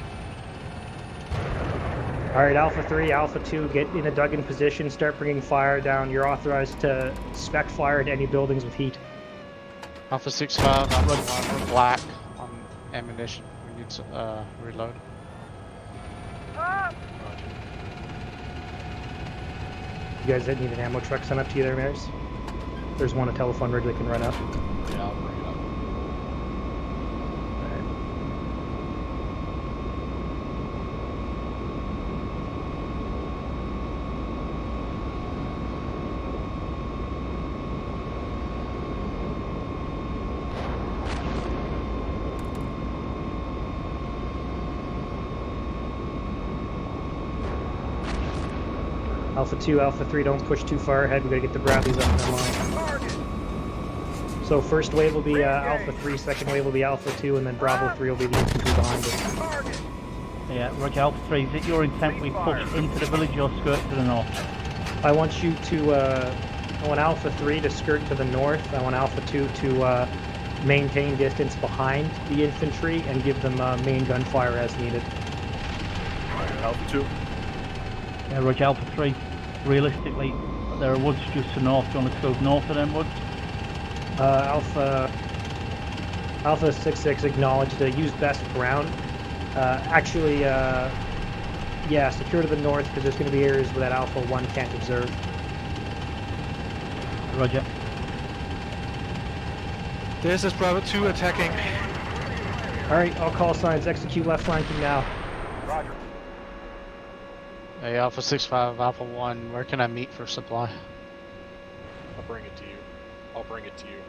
Alright, Alpha 3, Alpha 2, get in a dug-in position, start bringing fire down. You're authorized to spec fire into any buildings with heat. Alpha 6-5, Alpha 1, we're black on ammunition. We need to reload. You guys need an ammo truck sent up to you there, Maris? There's one, a telephone rig that can run up. Yeah, I'll bring it up. Alpha 2, Alpha 3, don't push too far ahead. We gotta get the Bradleys up in their line. Target. So first wave will be Alpha 3, second wave will be Alpha 2, and then Bravo 3 will be the infantry behind us. Target. Yeah, Roger, Alpha 3, is it your intent we push into the village or skirt to the north? I want you to, I want Alpha 3 to skirt to the north. I want Alpha 2 to maintain distance behind the infantry and give them main gunfire as needed. Alpha 2. Yeah, Roger, Alpha 3, realistically, there are woods just to north. Do you want us to go north of them woods? Alpha 6-6 acknowledged use best ground. Actually, yeah, secure to the north because there's going to be areas where that Alpha 1 can't observe. Roger. This is Bravo 2 attacking. Alright, all call signs, execute left flanking now. Roger. Hey, Alpha 6-5, Alpha 1, where can I meet for supply? I'll bring it to you. I'll bring it to you.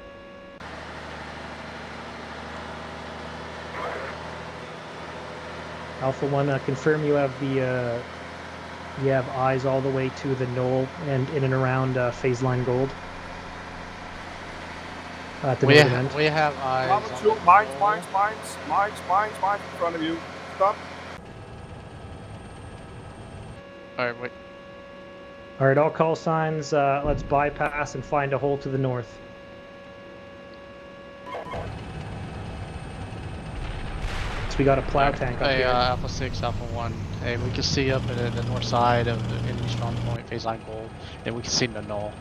Alpha 1, confirm you have the you have eyes all the way to the knoll and in and around phase line gold. At the northern end. We have eyes. Bravo on 2, the mines, knoll. mines in front of you. Stop. Alright, wait. Alright, all call signs, let's bypass and find a hole to the north. So we got a plow tank up Hey, here. Alpha 6, Alpha 1. Hey, we can see up at the north side of the enemy strong point, phase line gold, and we can see the knoll.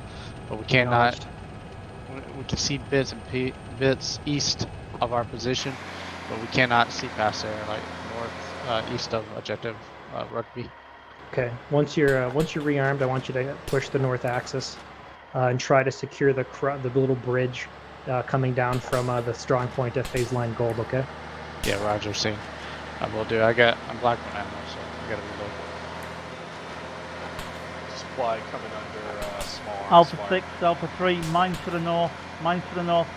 But we cannot. Acknowledged. We can see bits east of our position, but we cannot see past there, like north, east of objective rugby. Okay, once you're rearmed, I want you to push the north axis and try to secure the little bridge coming down from the strong point at phase line gold. Okay. Yeah, Roger, seen. I will do. I'm black one ammo, so I gotta reload. Supply coming under small arms Alpha fire. 6, Alpha 3, mines to the north, mines to the north.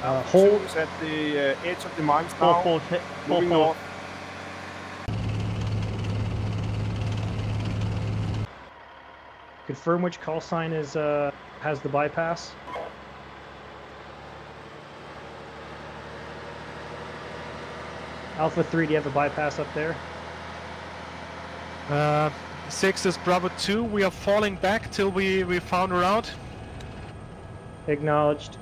Hold. Is at the edge of the mines Four now. forward hit, four Moving forward. north. Confirm which call sign is has the bypass. Alpha 3, do you have a bypass up there? 6 is Bravo 2. We are falling back till we found a route. Acknowledged.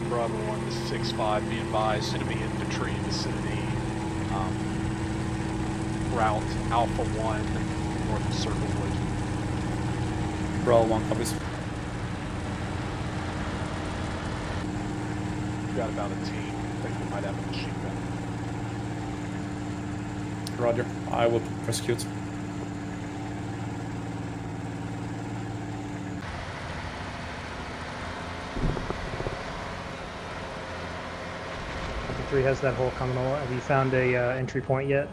Bravo 1 to 6-5, be advised, enemy infantry vicinity. Route Alpha 1, north of Circlewood. Bravo 1 copies. We've got about a team. I think we might have a machine gun. Roger. I will prosecute. Alpha 3 has that hole coming along. Have you found a entry point yet?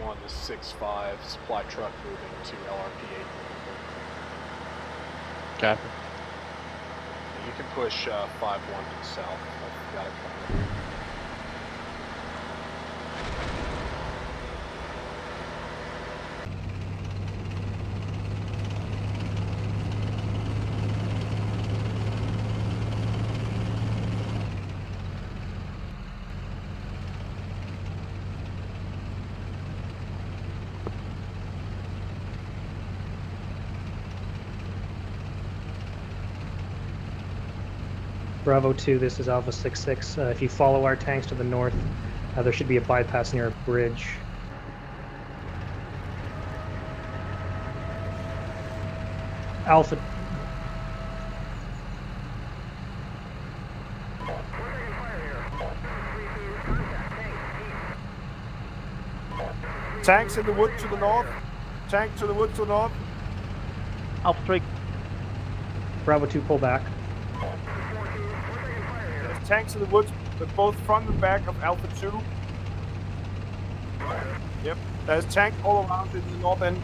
One to 6-5, supply truck moving to LRP 8. Copy. You can push 5-1 to the south. I've got it coming up. Bravo 2, this is Alpha 6-6. If you follow our tanks to the north, there should be a bypass near a bridge. Alpha. Tanks in the wood to the north. Tank to the wood to the north. Alpha 3. Bravo 2, pull back. There's tanks in the woods, but both front and back of Alpha 2. Yep. There's tank all around in the north end.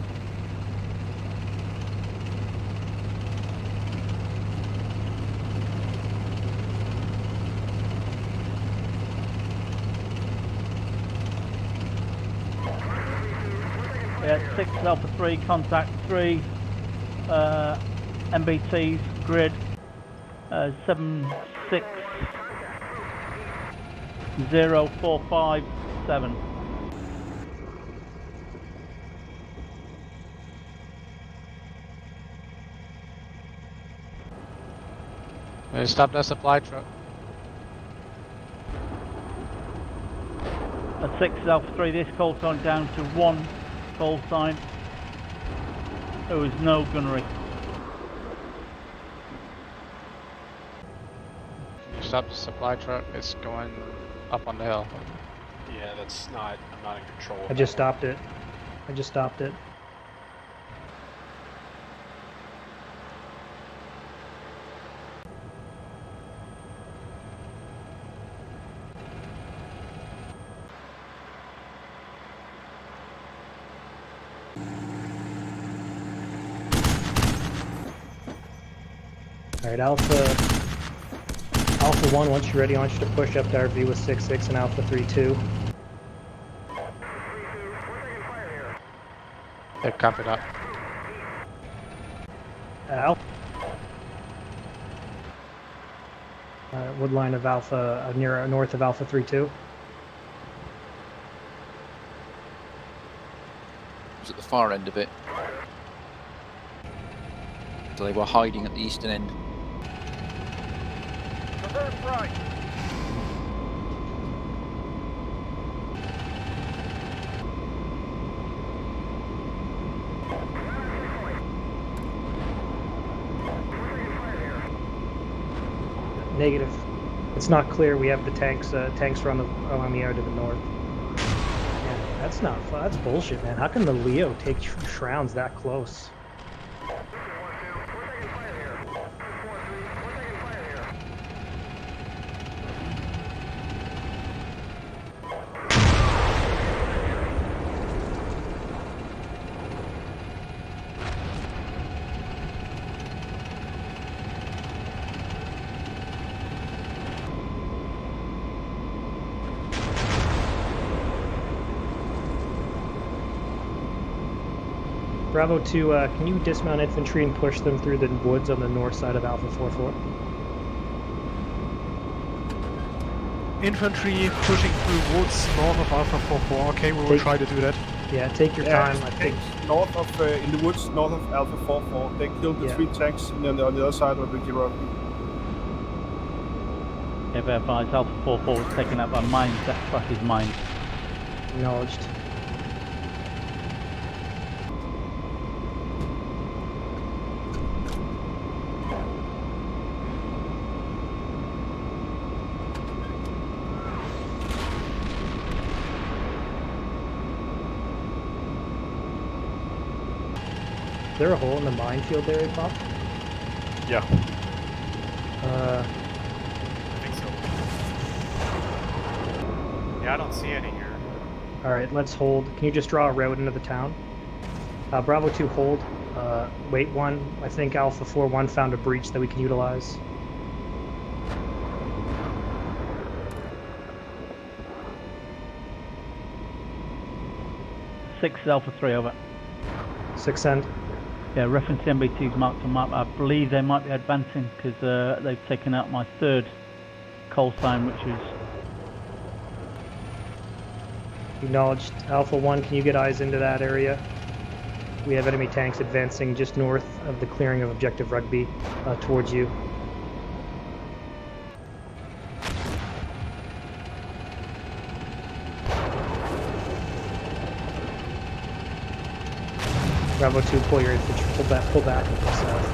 Yeah, 6 Alpha 3, contact 3 MBTs, grid 76047. They stopped that supply truck. At 6 Alpha 3, this call sign down to 1 call sign. There was no gunnery. Can you stop the supply truck? It's going up on the hill. Yeah, that's not. I'm not in control. I just stopped it. I just stopped it. Alright, Alpha 1, once you're ready, I want you to push up to RV with 6-6 and Alpha 3-2. They copied up. Alpha. Wood line of Alpha, near north of Alpha 3-2. Was at the far end of it. So they were hiding at the eastern end. Reverse right. Negative. It's not clear. We have the tanks. Tanks are on the yard to the north. Yeah, that's not fun. That's bullshit, man. How can the Leo take shrouds that close? Bravo 2, can you dismount infantry and push them through the woods on the north side of Alpha 4-4? Infantry pushing through woods north of Alpha 4-4. Okay, we will try to do that. Yeah, take your time. I think north of in the woods north of Alpha 4-4. They killed the 3 tanks on the other side of the Giro. If advised, Alpha 4-4 was taken out by mines. That truck is mine. Acknowledged. Is there a hole in the minefield area, Bob? Yeah. Uh, I think so. Yeah, I don't see any here. Alright, let's hold. Can you just draw a road into the town? Bravo 2, hold. Wait 1. I think Alpha 4-1 found a breach that we can utilize. Six Alpha 3, over. 6 end. Yeah, reference MBT's marked on map. I believe they might be advancing because they've taken out my 3rd call sign, which is... Acknowledged. Alpha 1, can you get eyes into that area? We have enemy tanks advancing just north of the clearing of Objective Rugby towards you. Bravo 2, pull your infantry, pull back into the south.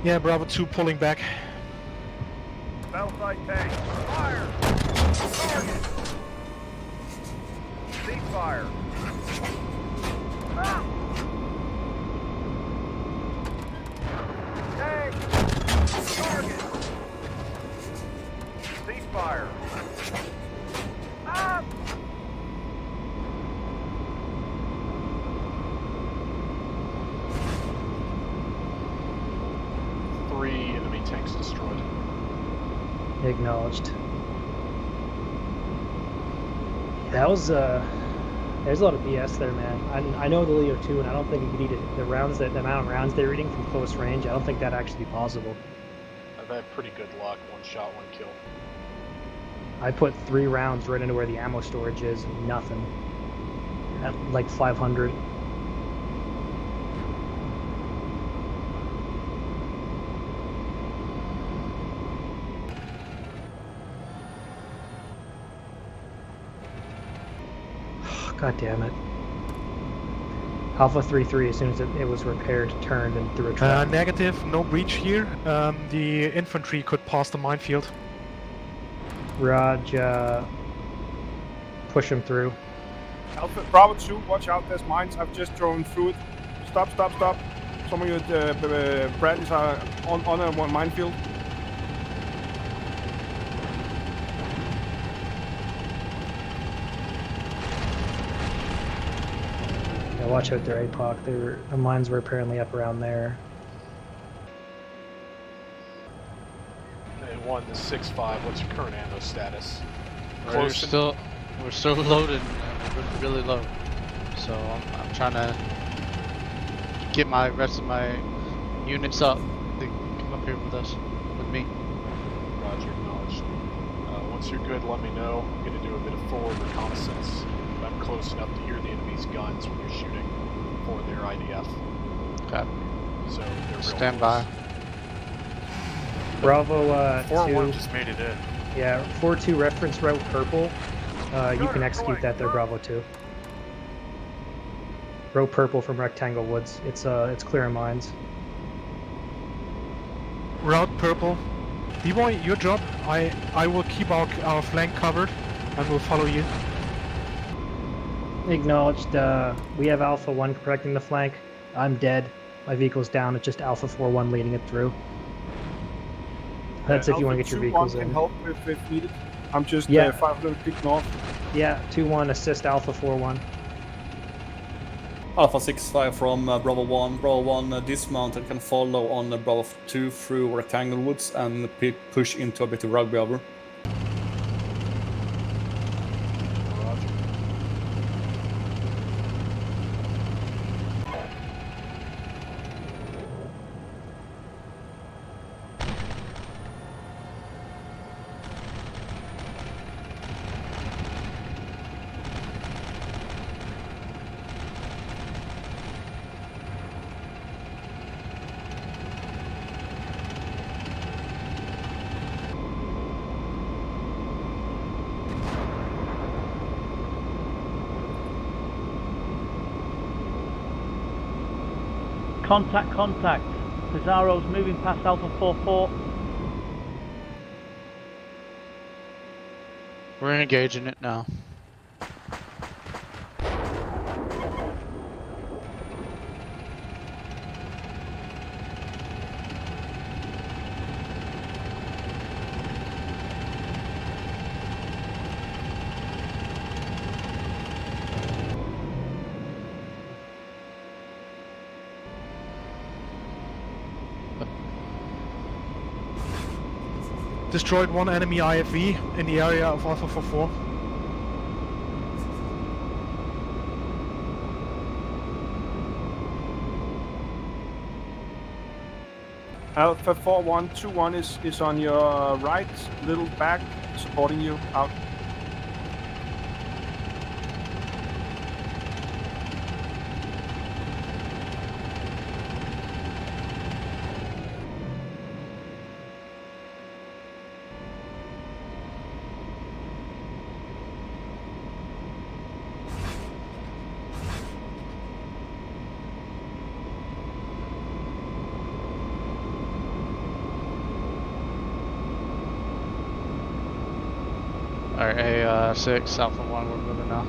Yeah, Bravo 2 pulling back. Battle side tank. Fire! Target! Cease fire. Ah! Tank! Target! Cease fire. Ah! 3 enemy tanks destroyed. Acknowledged. That was there's a lot of BS there, man. I know the Leo 2, and I don't think you could eat it. The amount of rounds they're eating from close range, I don't think that'd actually be possible. I've had pretty good luck. 1 shot, 1 kill. I put 3 rounds right into where the ammo storage is, and nothing. At like 500. God damn it. Alpha 3-3, as soon as it was repaired, turned and threw a trap. Negative, no breach here. The infantry could pass the minefield. Raj, push him through. Alpha Bravo 2, watch out, there's mines. I've just driven through it. Stop. Some of your Bradleys are on a minefield. Yeah, watch out there, APOC. The mines were apparently up around there. And 1 to 6-5. What's your current ammo status? We're still loaded. We're really low. So I'm trying to get my rest of my units up. They come up here with us, with me. Roger, acknowledged. Once you're good, let me know. I'm going to do a bit of forward reconnaissance. I'm close enough to hear the enemy's guns when you're shooting for their IDF. Okay. So they're real Stand close. by. Bravo 4-1 2. just made it in. Yeah, 4-2 reference route purple. You can execute that there, Bravo 2. Row purple from Rectangle Woods. It's clear of mines. Route purple. D-Boy, your job. I will keep our flank covered and will follow you. Acknowledged. We have Alpha 1 correcting the flank. I'm dead. My vehicle's down. It's just Alpha 4-1 leading it through. That's if you want to get your vehicles can in. help if needed. I'm just 500 feet north. Yeah, 2-1 assist Alpha 4-1. Alpha 6-5 from Bravo 1. Bravo 1 dismount and can follow on Bravo 2 through Rectangle Woods and push into a bit of rugby over. Contact. Pizarro's moving past Alpha 4-4. We're engaging it now. Destroyed 1 enemy IFV in the area of Alpha 4-4. Alpha 4-1, 2-1 is on your right, little back, supporting you out. Alright, hey, 6, Alpha 1, we're moving now.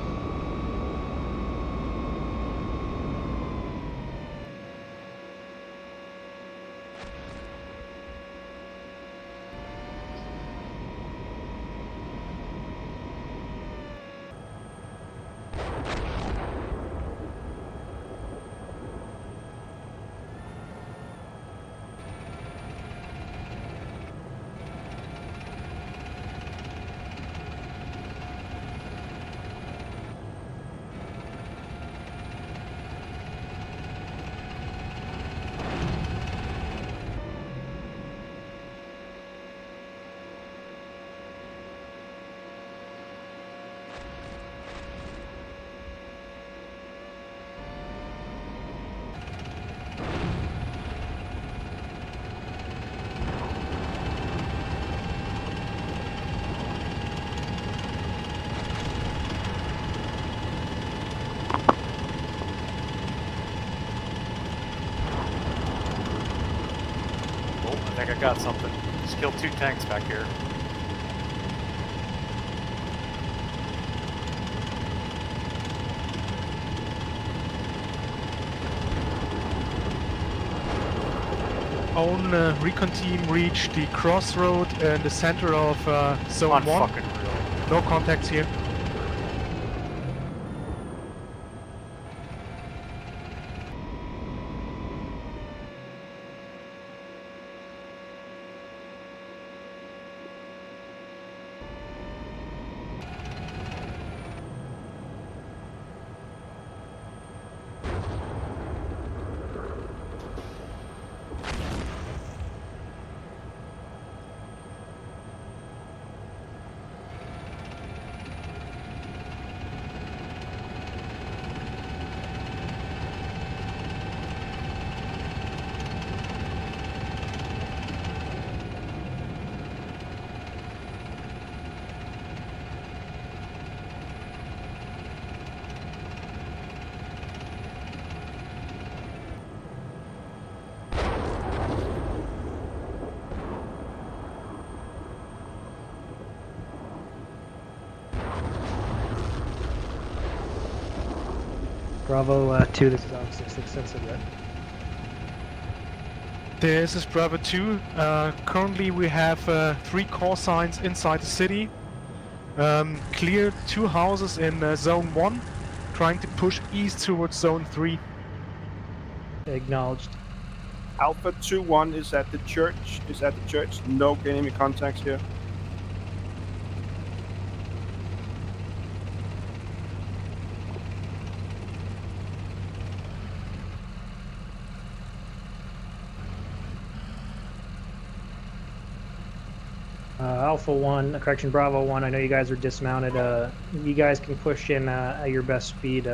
I think I got something. Just killed 2 tanks back here. Own recon team reached the crossroad in the center of zone 1. Unfucking real. No contacts here. Bravo 2, this is Alpha 6, sensitive red. This is Bravo 2. Currently we have 3 call signs inside the city. Cleared 2 houses in zone 1, trying to push east towards zone 3. Acknowledged. Alpha 2-1 is at the church. No enemy contacts here. Alpha 1, correction, Bravo 1, I know you guys are dismounted. You guys can push in at your best speed.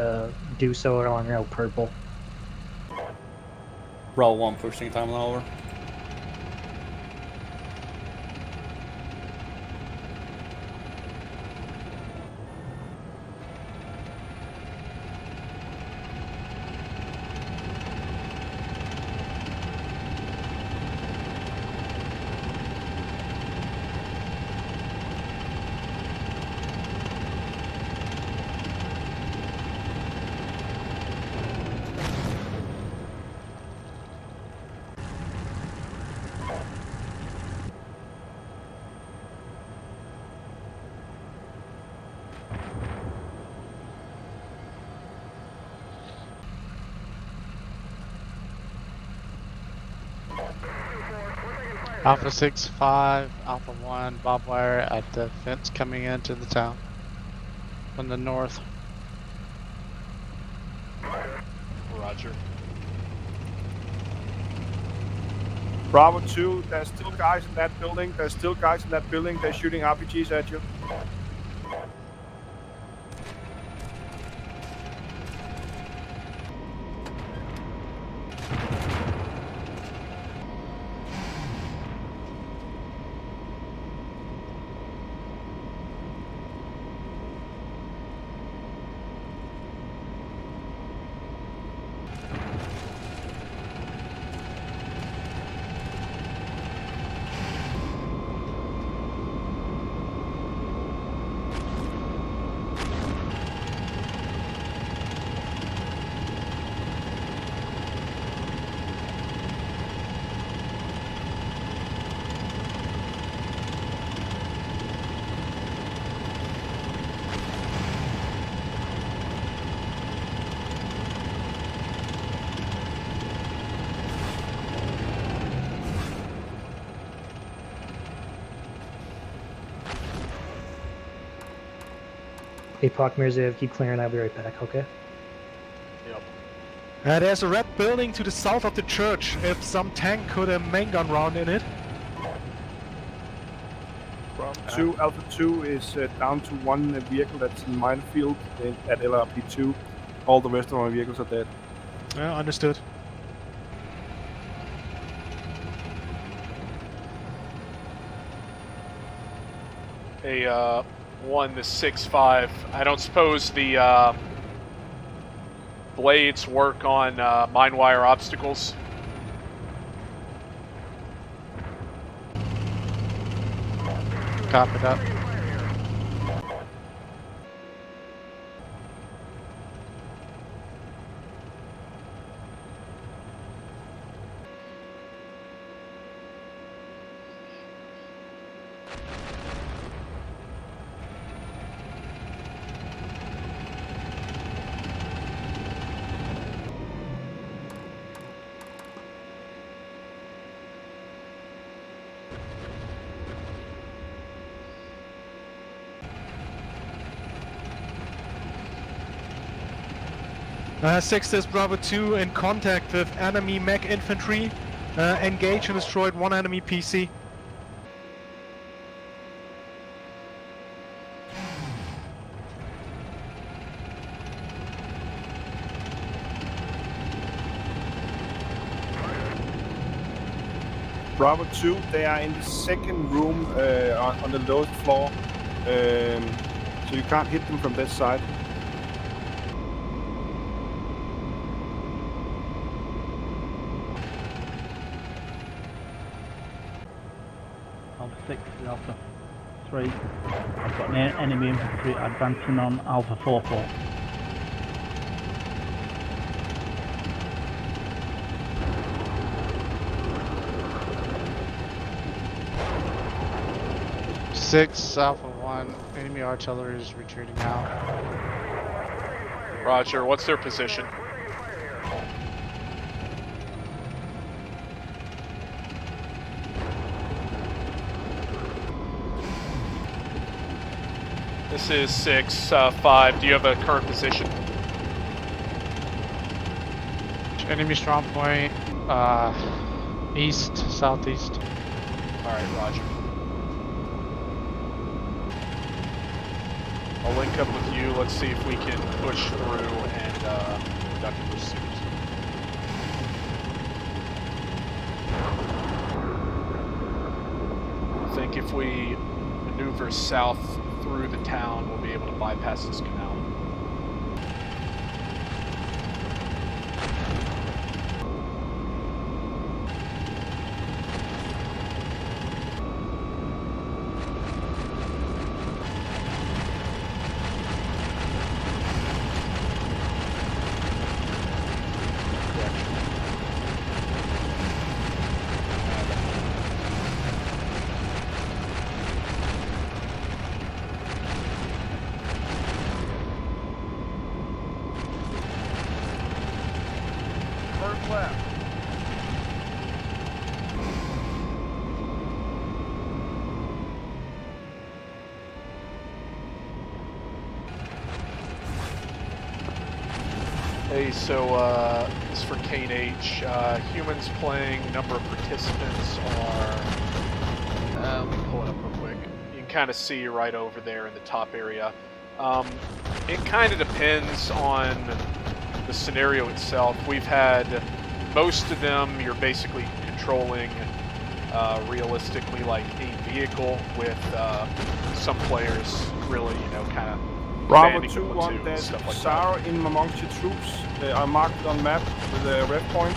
Do so along Route Purple. Bravo 1 pushing time over. Alpha 6-5, Alpha 1, barbed wire at the fence coming into the town from the north. Roger. Bravo 2, there's still guys in that building. They're shooting RPGs at you. APOC Mirziv, keep clearing, I'll be right back, okay? Yep. There's a red building to the south of the church. If some tank could a main gun round in it. Bravo 2, Alpha 2 is down to one vehicle that's in minefield at LRP 2. All the rest of my vehicles are dead. Yeah, understood. Hey, 1 to 6-5. I don't suppose the blades work on mine wire obstacles? Copy that. Six is Bravo 2 in contact with enemy mech infantry. Engaged and destroyed one enemy PC. Bravo 2, they are in the second room on the lowest floor. So you can't hit them from this side. Alpha 6 is Alpha 3. I've got an enemy infantry advancing on Alpha 4-4. Six Alpha 1. Enemy artillery is retreating now. Roger, what's their position? This is 6-5. Do you have a current position? Enemy strong point, east, southeast. Alright, roger. I'll link up with you. Let's see if we can push through and conduct a pursuit. I think if we maneuver south through the town, we'll be able to bypass this canal. Turn left. Hey, so this is for Kane H. Humans playing, number of participants are. Let me pull it up real quick. You can kind of see right over there in the top area. It kind of depends on the scenario itself. We've had most of them, you're basically controlling realistically like a vehicle, with some players really, you know, kind of Bravo banding 2-1, platoons, there's stuff like Sar in amongst your troops. I marked it on map with a red point.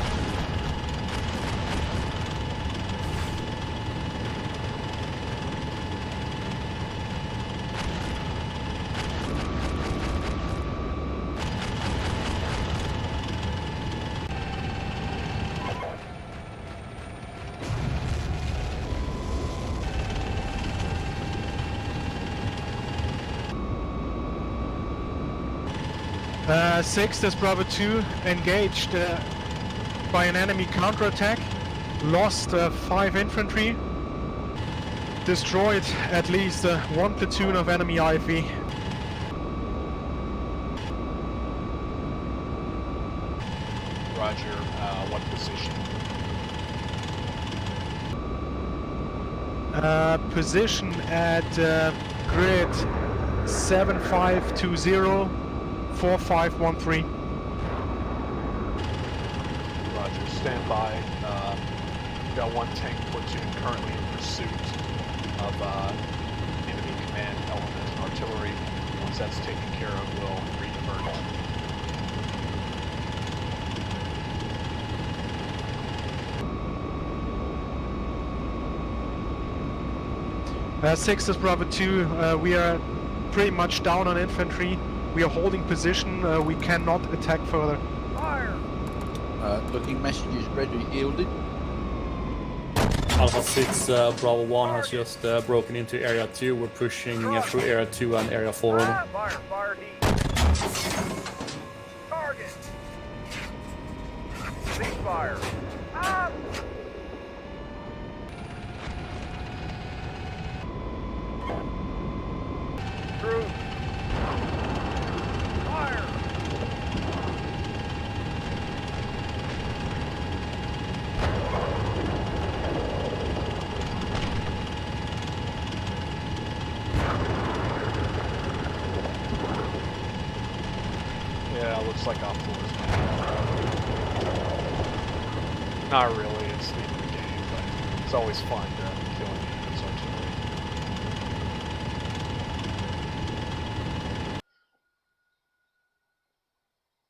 Six is Bravo 2 engaged by an enemy counterattack. Lost 5 infantry. Destroyed at least 1 platoon of enemy IFV. what position? Position at grid 7520-4513. Roger, stand by. We've got one tank platoon currently in pursuit of enemy command element and artillery. Once that's taken care of, we'll re-divert. 6 is Bravo 2. We are pretty much down on infantry. We are holding position. We cannot attack further. Fire! Looking messages ready yielded. Alpha 6, Bravo 1 has just broken into Area 2. We're pushing through Area 2 and Area 4. Fire! Fire heat! Target! Ceasefire! Up! Troops! Fire! Yeah, looks like Op 4 is not really, it's the end of the game, but it's always fun to kill enemies artillery.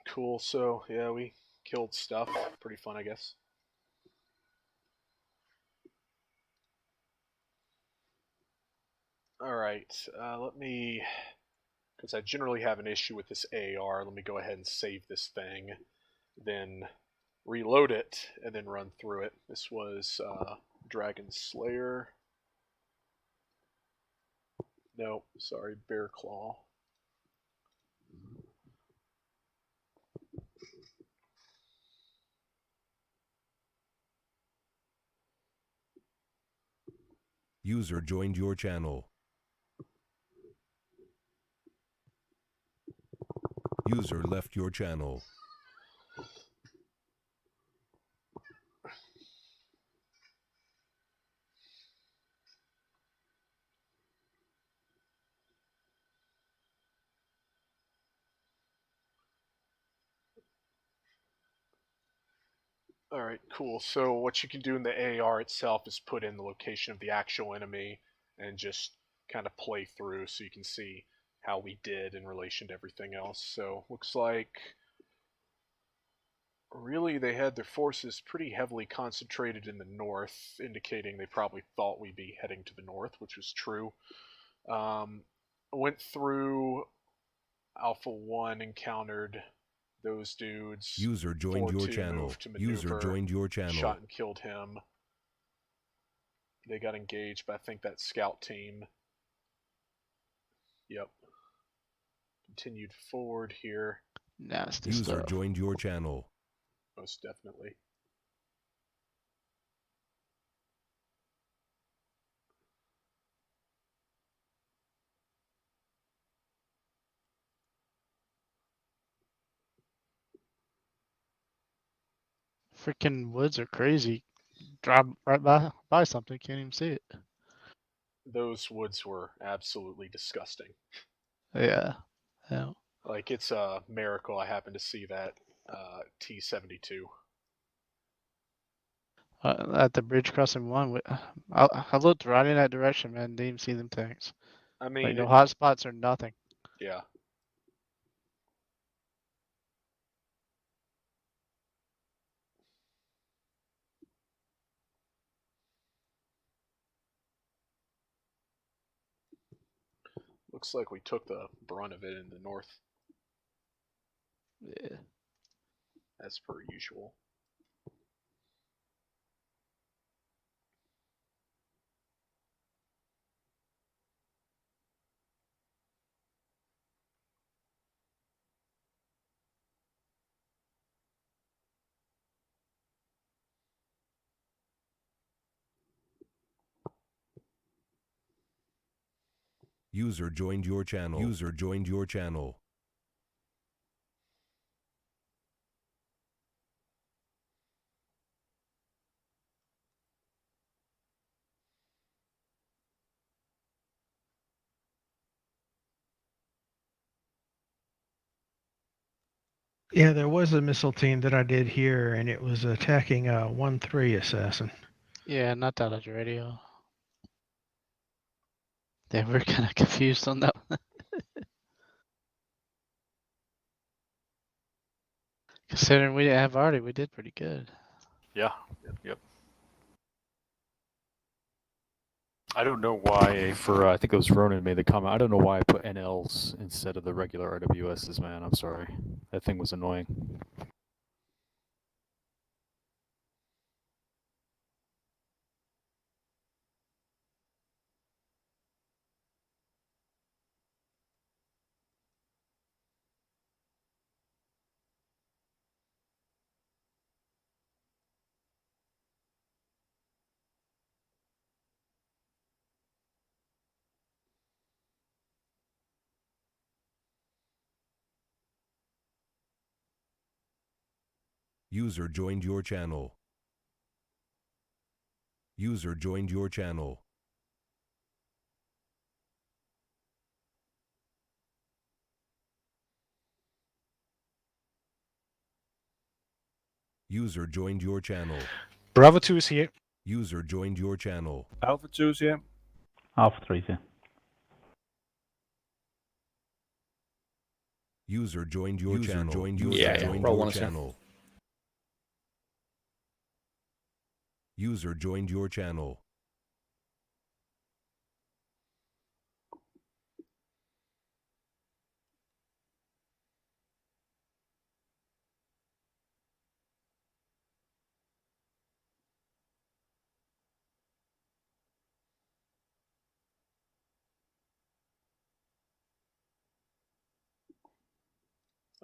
Cool, so yeah, we killed stuff. Pretty fun, I guess. Alright, let me, because I generally have an issue with this AR, let me go ahead and save this thing, then reload it, and then run through it. This was Dragon Slayer. No, sorry, Bear Claw. User joined your channel. User left your channel. Alright, cool. So what you can do in the AR itself is put in the location of the actual enemy and just kind of play through so you can see how we did in relation to everything else. So looks like really they had their forces pretty heavily concentrated in the north, indicating they probably thought we'd be heading to the north, which was true. Went through Alpha 1, encountered those dudes. User joined your channel. User joined your channel. Shot and killed him. They got engaged by, I think, that scout team. Yep. Continued forward here. Nasty User stuff. joined your channel. Most definitely. Freaking woods are crazy. Drive right by something, can't even see it. Those woods were absolutely disgusting. Yeah. Yeah. Like, it's a miracle I happened to see that T-72. At the bridge crossing one, I looked right in that direction, man. Didn't even see them tanks. I mean, like no hot spots or nothing. Yeah. Looks like we took the brunt of it in the north. Yeah. As per usual. User joined your channel. User joined your channel. Yeah, there was a missile team that I did here, and it was attacking a 1-3 assassin. Yeah, not that much radio. They were kind of confused on that one. Considering we didn't have Artie, we did pretty good. Yeah. Yep. I don't know why for I think it was Ronan made the comment. I don't know why I put NLs instead of the regular RWSs, man. I'm sorry. That thing was annoying. User joined your channel. User joined your channel. User joined your channel. Bravo 2 is here. User joined your channel. Alpha 2's here. Alpha 3's here. User joined your channel. Joined your channel. User joined your channel.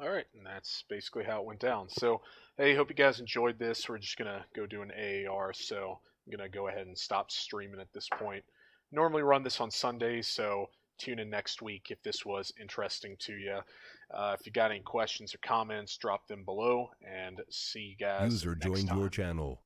All right, and that's basically how it went down. So, hey, hope you guys enjoyed this. We're just gonna go do an AAR, so I'm gonna go ahead and stop streaming at this point. Normally run this on Sundays, so tune in next week if this was interesting to you. If you got any questions or comments, drop them below, and see you guys User next joined time. your channel.